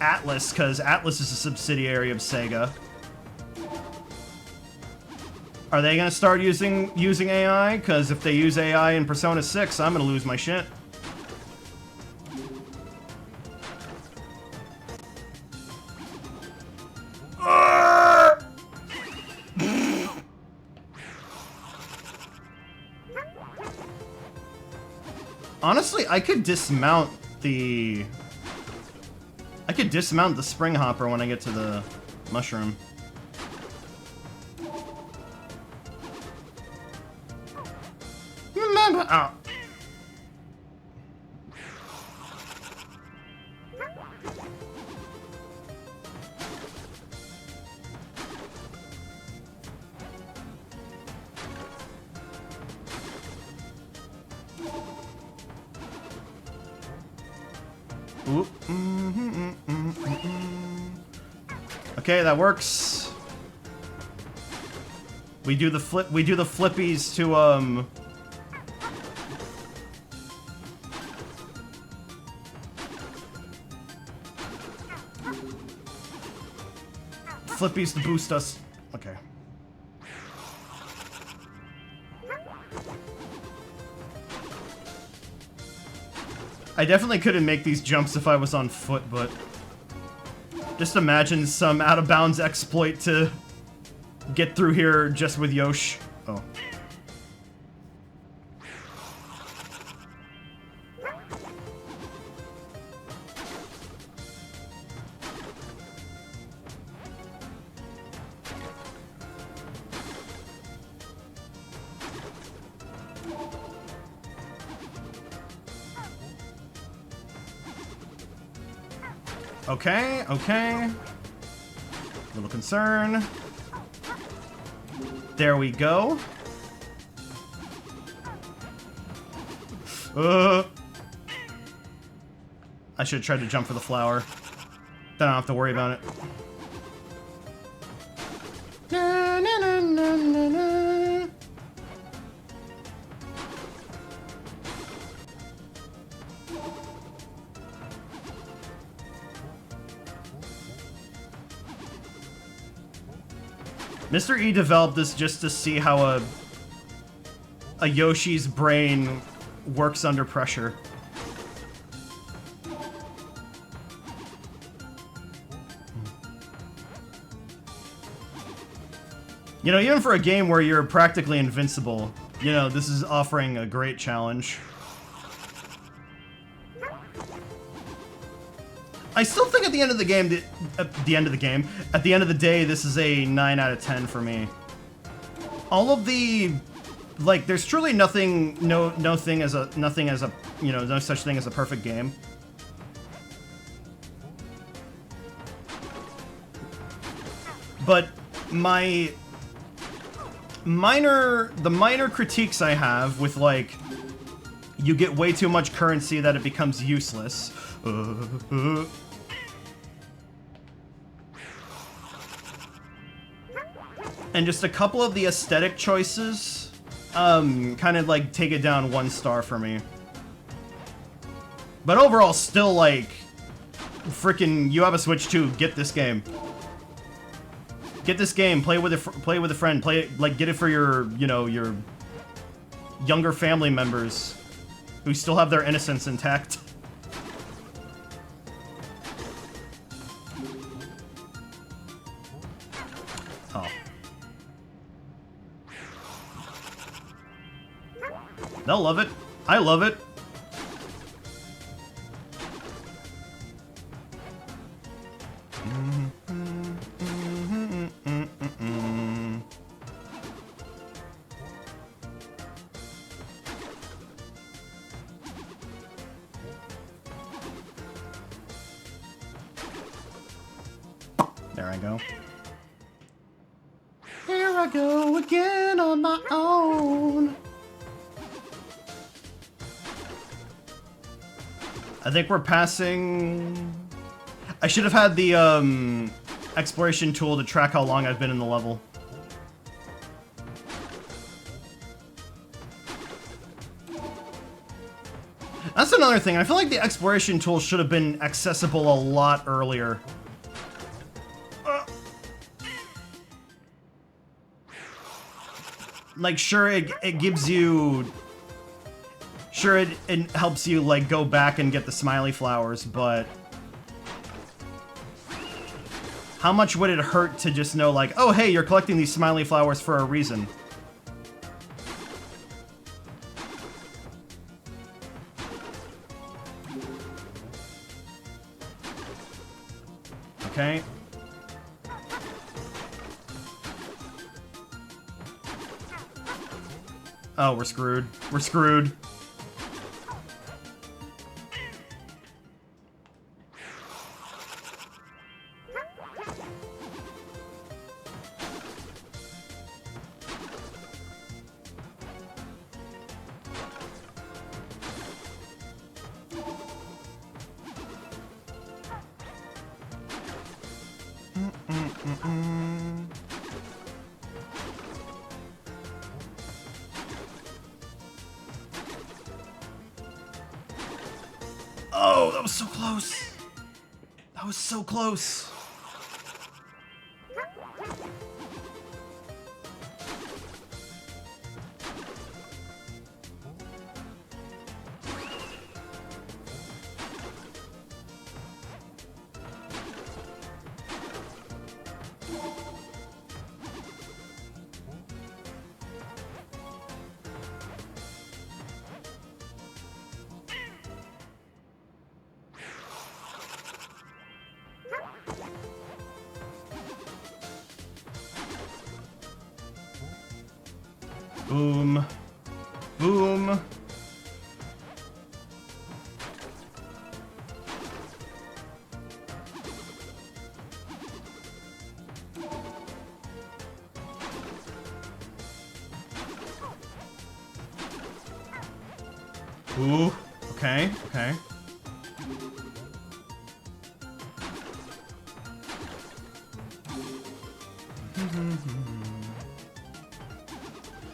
Atlas, because Atlas is a subsidiary of Sega. Are they gonna start using AI? Because if they use AI in Persona 6, I'm gonna lose my shit. Honestly, I could dismount the spring hopper when I get to the mushroom. Remember, oh. Oop. Okay, that works. We do the flippies to flippies to boost us. Okay. I definitely couldn't make these jumps if I was on foot, but just imagine some out-of-bounds exploit to get through here just with Yoshi. Oh. Okay, okay. Little concern. There we go. I should have tried to jump for the flower. Then I don't have to worry about it. Na, na, na, na, na, na. Mr. E developed this just to see how a Yoshi's brain works under pressure. You know, even for a game where you're practically invincible, you know, this is offering a great challenge. I still think at the end of the game, at the end of the day, this is a 9 out of 10 for me. All of the, like, there's truly nothing, no such thing as a perfect game. But the minor critiques I have with, like, you get way too much currency that it becomes useless. And just a couple of the aesthetic choices, kind of like take it down 1 star for me. But overall, still like, freaking, you have a Switch 2, get this game. Get this game, play with a friend, play it, like, get it for your, you know, your younger family members who still have their innocence intact. Oh. They'll love it. I love it. There I go. Here I go again on my own. I think we're passing... I should have had the exploration tool to track how long I've been in the level. That's another thing. I feel like the exploration tool should have been accessible a lot earlier. Like, sure, it gives you... Sure, it helps you, like, go back and get the smiley flowers, but... How much would it hurt to just know, like, oh, hey, you're collecting these smiley flowers for a reason? Okay. Oh, we're screwed. We're screwed. Oh, that was so close. That was so close. Boom. Boom. Ooh. Okay, okay.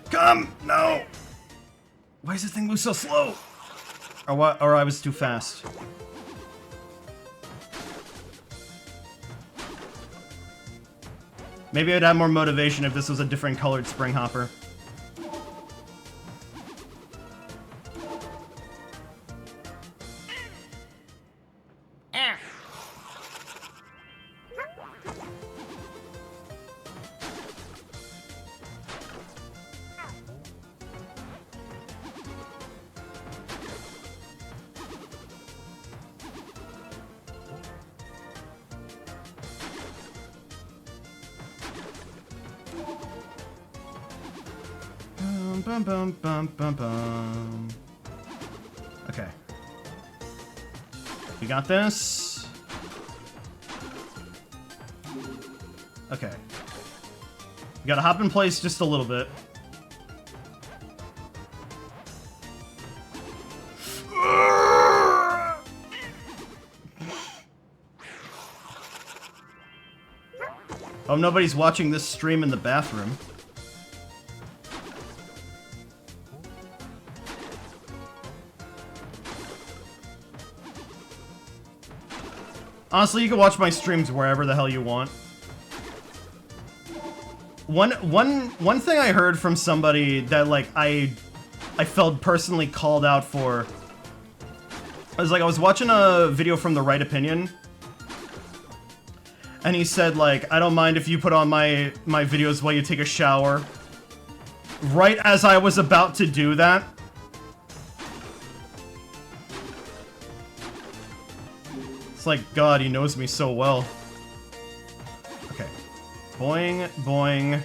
Come! No! Why does this thing move so slow? Or what? Or I was too fast. Maybe I'd have more motivation if this was a different colored spring hopper. Bum, bum, bum, bum, bum. Okay. We got this. Okay. We gotta hop in place just a little bit. Oh, nobody's watching this stream in the bathroom. Honestly, you can watch my streams wherever the hell you want. One thing I heard from somebody that like I felt personally called out for. I was like, I was watching a video from The Right Opinion, and he said like, I don't mind if you put on my videos while you take a shower. Right as I was about to do that. It's like, God, he knows me so well. Okay. Boing, boing.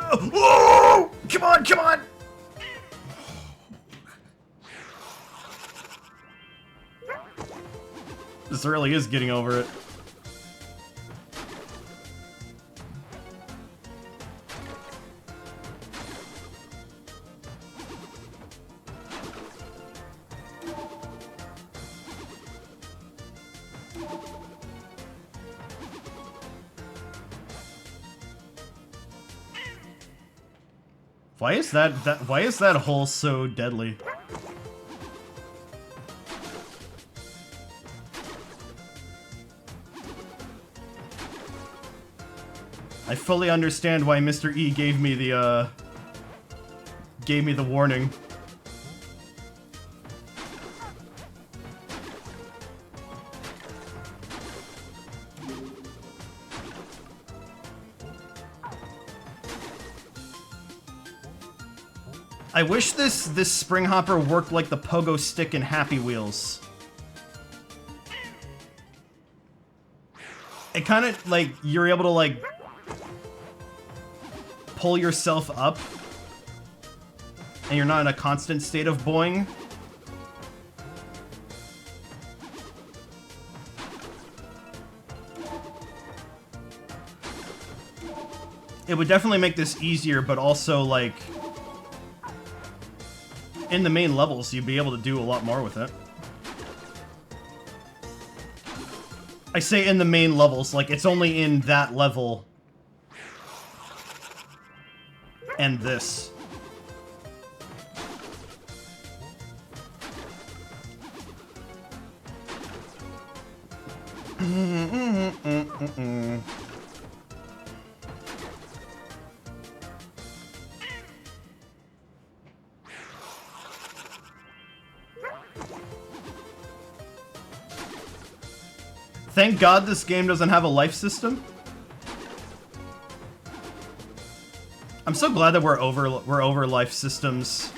Okay. Oh! Come on, come on! This really is getting over it. Why is that hole so deadly? I fully understand why Mr. E gave me the warning. I wish this spring hopper worked like the pogo stick in Happy Wheels. It kind of like you're able to like pull yourself up and you're not in a constant state of boing. It would definitely make this easier, but also like in the main levels, you'd be able to do a lot more with it. I say in the main levels, like it's only in that level and this. Thank God this game doesn't have a life system. I'm so glad that we're over life systems.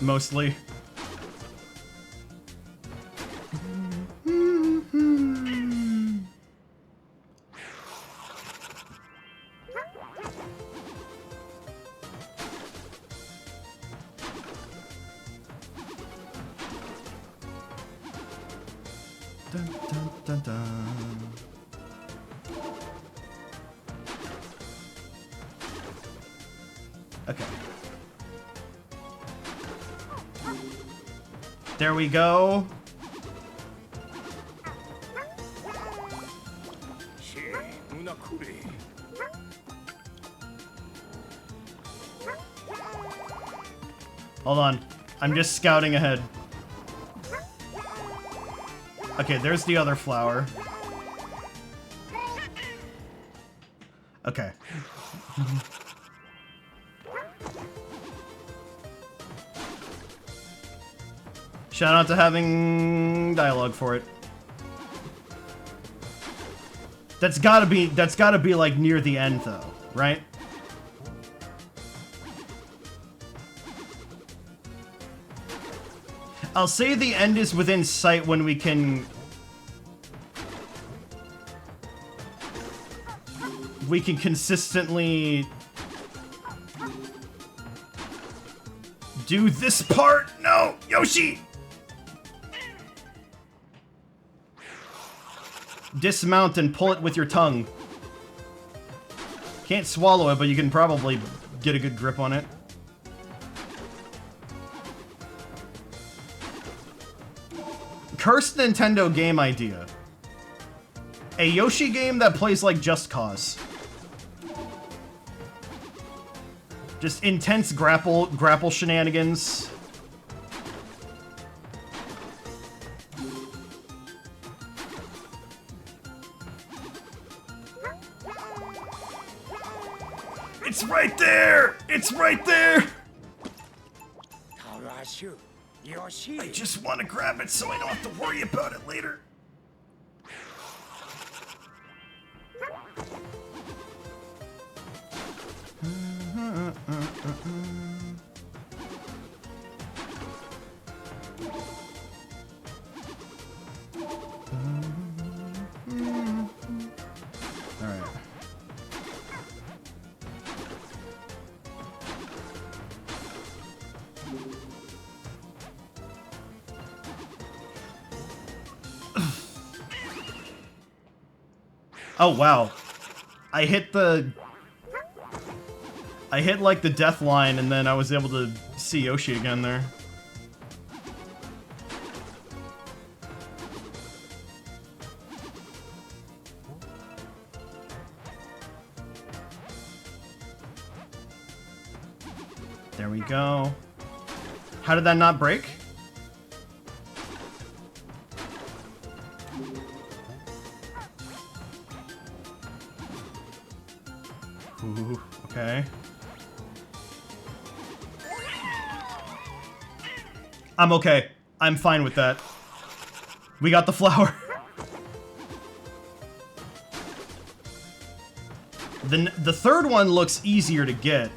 Mostly. Dun, dun, dun, dun. Okay. There we go. Hold on. I'm just scouting ahead. Okay, there's the other flower. Okay. Shout out to having dialogue for it. That's gotta be like near the end though, right? I'll say the end is within sight when we can consistently do this part. No, Yoshi! Dismount and pull it with your tongue. Can't swallow it, but you can probably get a good grip on it. Cursed Nintendo game idea. A Yoshi game that plays like Just Cause. Just intense grapple shenanigans. It's right there! It's right there! Yoshi. I just want to grab it so I don't have to worry about it later. Alright. Oh, wow. I hit like the death line and then I was able to see Yoshi again there. There we go. How did that not break? Ooh, okay. I'm okay. I'm fine with that. We got the flower. The third one looks easier to get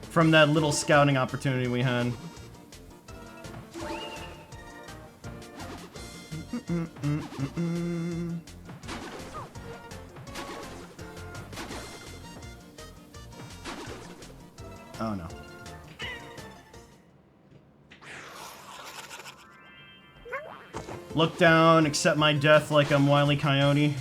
from that little scouting opportunity we had. Oh no. Look down, accept my death like I'm Wile E. Coyote.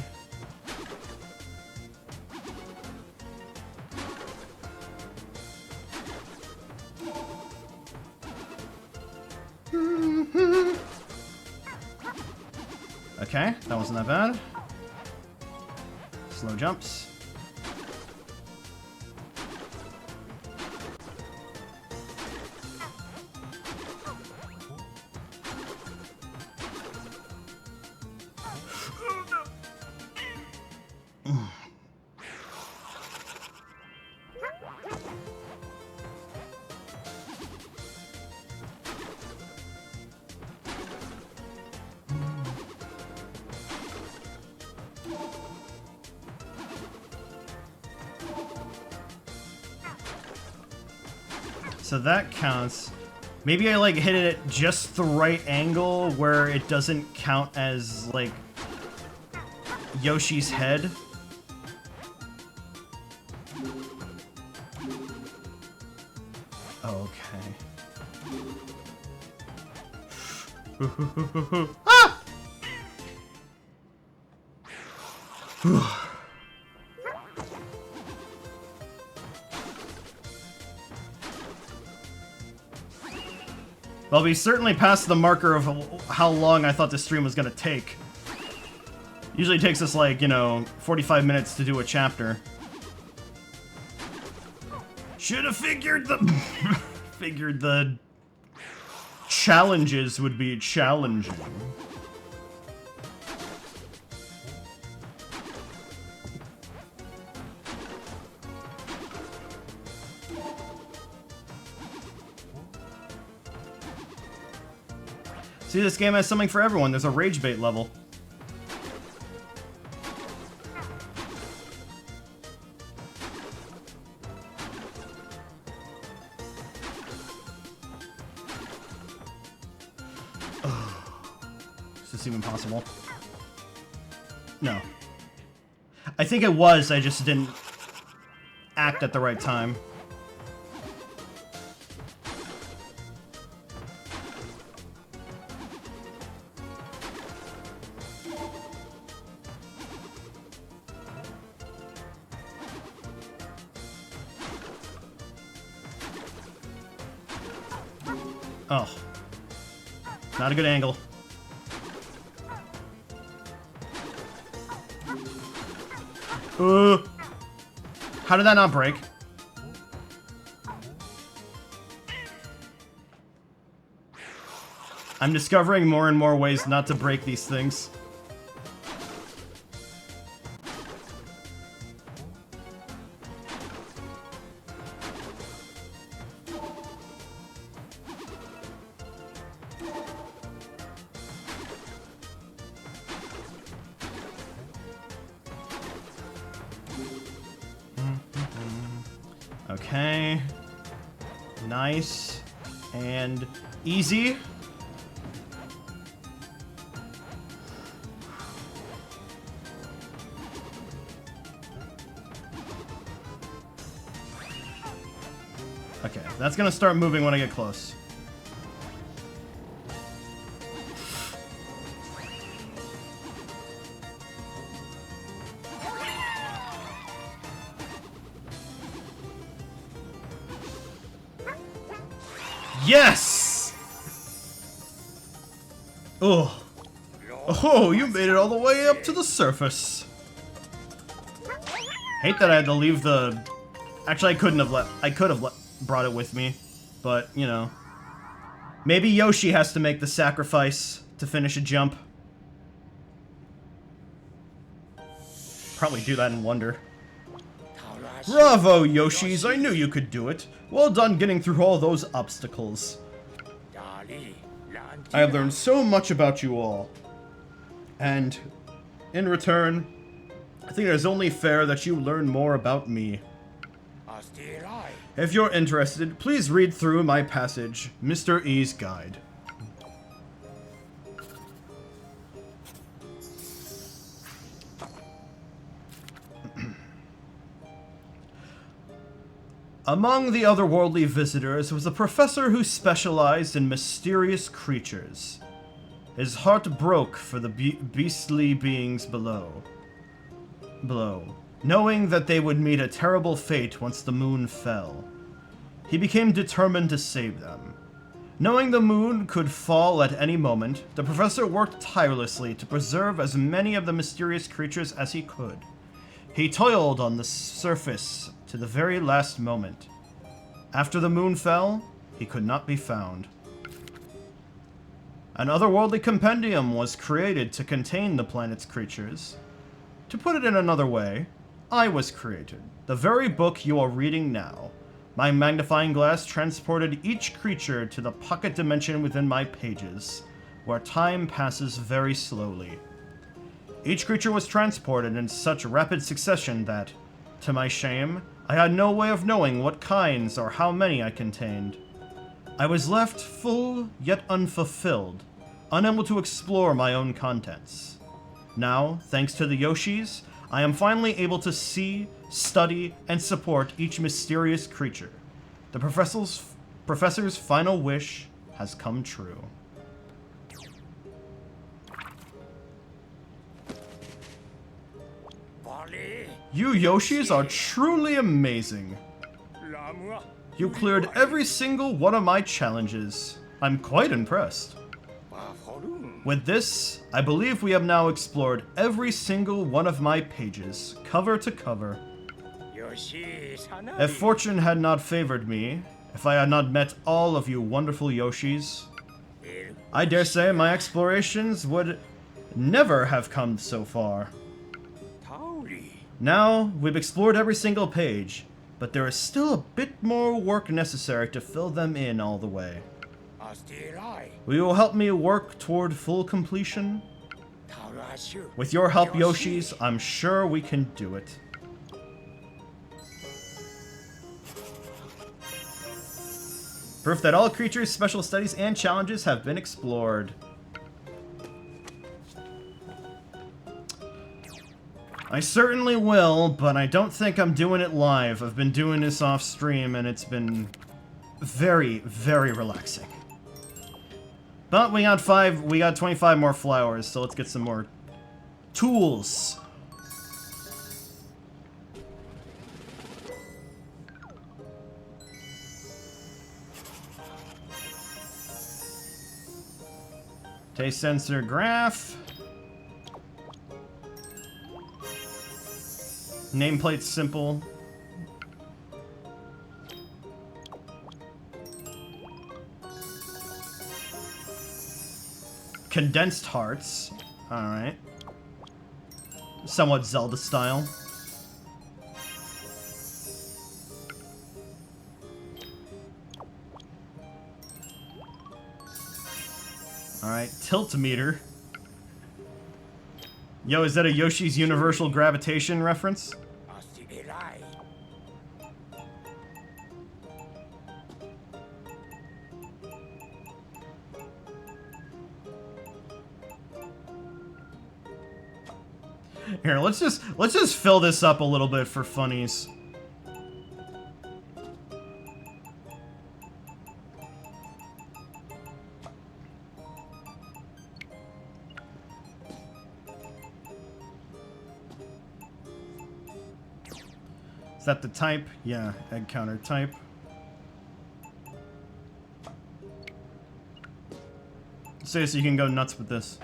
wasn't that bad. Slow jumps. So that counts. Maybe I like hit it at just the right angle where it doesn't count as like Yoshi's head. Okay. Ah! Well, we certainly passed the marker of how long I thought this stream was gonna take. Usually takes us like, you know, 45 minutes to do a chapter. Should have figured the challenges would be challenging. See, this game has something for everyone. There's a rage bait level. Is this even possible? No. I think it was, I just didn't act at the right time. Oh. Not a good angle. How did that not break? I'm discovering more and more ways not to break these things. Okay. Nice. And easy. Okay, that's gonna start moving when I get close. Yes! Oh. Oh, you made it all the way up to the surface. Hate that I had to leave the... Actually, I could have brought it with me, but, you know. Maybe Yoshi has to make the sacrifice to finish a jump. Probably do that in Wonder. Bravo, Yoshis! I knew you could do it. Well done getting through all those obstacles. I have learned so much about you all. And, in return, I think it is only fair that you learn more about me. If you're interested, please read through my passage, Mr. E's Guide. Among the otherworldly visitors was a professor who specialized in mysterious creatures. His heart broke for the beastly beings below, knowing that they would meet a terrible fate once the moon fell. He became determined to save them. Knowing the moon could fall at any moment, the professor worked tirelessly to preserve as many of the mysterious creatures as he could. He toiled on the surface to the very last moment. After the moon fell, he could not be found. An otherworldly compendium was created to contain the planet's creatures. To put it in another way, I was created, the very book you are reading now. My magnifying glass transported each creature to the pocket dimension within my pages, where time passes very slowly. Each creature was transported in such rapid succession that, to my shame, I had no way of knowing what kinds or how many I contained. I was left full yet unfulfilled, unable to explore my own contents. Now, thanks to the Yoshis, I am finally able to see, study, and support each mysterious creature. The professor's final wish has come true. You Yoshis are truly amazing. You cleared every single one of my challenges. I'm quite impressed. With this, I believe we have now explored every single one of my pages, cover to cover. If fortune had not favored me, if I had not met all of you wonderful Yoshis, I dare say my explorations would never have come so far. Now, we've explored every single page, but there is still a bit more work necessary to fill them in all the way. Will you help me work toward full completion? With your help, Yoshis, I'm sure we can do it. Proof that all creatures, special studies, and challenges have been explored. I certainly will, but I don't think I'm doing it live. I've been doing this off stream, and it's been very, very relaxing. But we got 25 more flowers, so let's get some more tools. Taste sensor graph. Nameplate simple. Condensed hearts. Alright. Somewhat Zelda style. Alright, tiltmeter. Yo, is that a Yoshi's Universal Gravitation reference? Here, let's just fill this up a little bit for funnies. Is that the type? Yeah, egg counter type. So you can go nuts with this.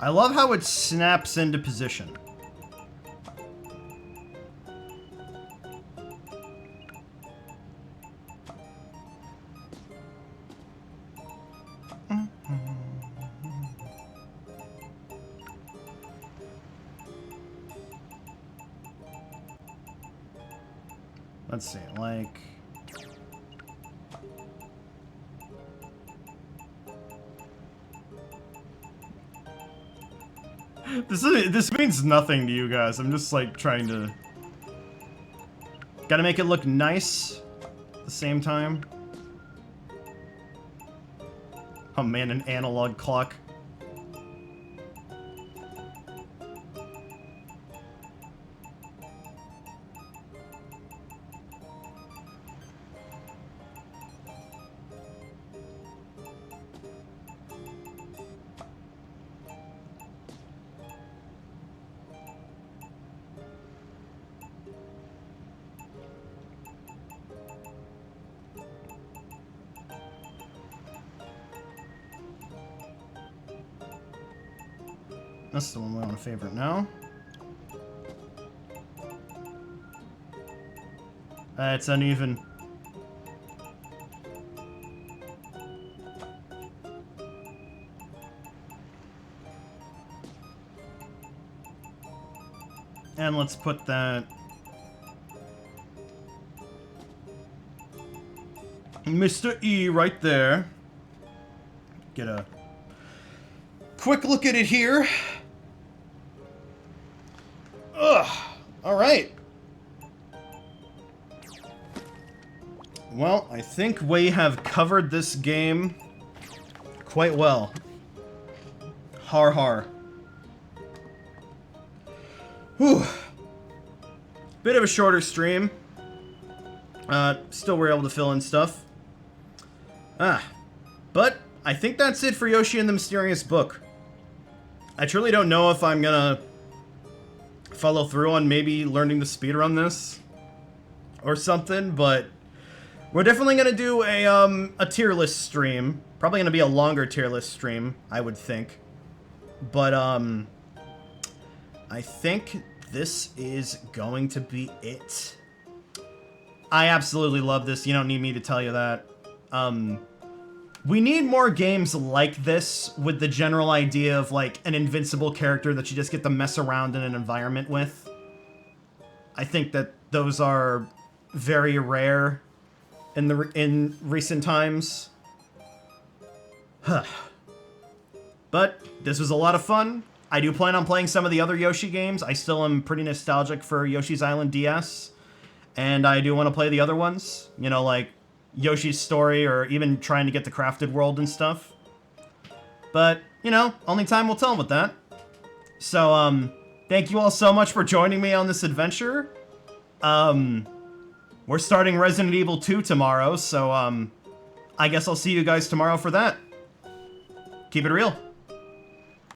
I love how it snaps into position. Let's see, like... This means nothing to you guys. I'm just like trying to... Gotta make it look nice at the same time. Oh man, an analog clock. That's the one we want to favorite now. It's uneven. And let's put that... Mr. E right there. Get a quick look at it here. Ugh. Alright. Well, I think we have covered this game quite well. Har har. Whew. Bit of a shorter stream. Still we're able to fill in stuff. But I think that's it for Yoshi and the Mysterious Book. I truly don't know if I'm gonna follow through on maybe learning to speedrun this or something, but we're definitely gonna do a tier list stream. Probably gonna be a longer tier list stream, I would think. But I think this is going to be it. I absolutely love this. You don't need me to tell you that. We need more games like this with the general idea of like an invincible character that you just get to mess around in an environment with. I think that those are very rare in recent times. But this was a lot of fun. I do plan on playing some of the other Yoshi games. I still am pretty nostalgic for Yoshi's Island DS. And I do want to play the other ones. You know, like Yoshi's Story or even trying to get the Crafted World and stuff. But, you know, only time will tell with that. So, thank you all so much for joining me on this adventure. We're starting Resident Evil 2 tomorrow, so, I guess I'll see you guys tomorrow for that. Keep it real.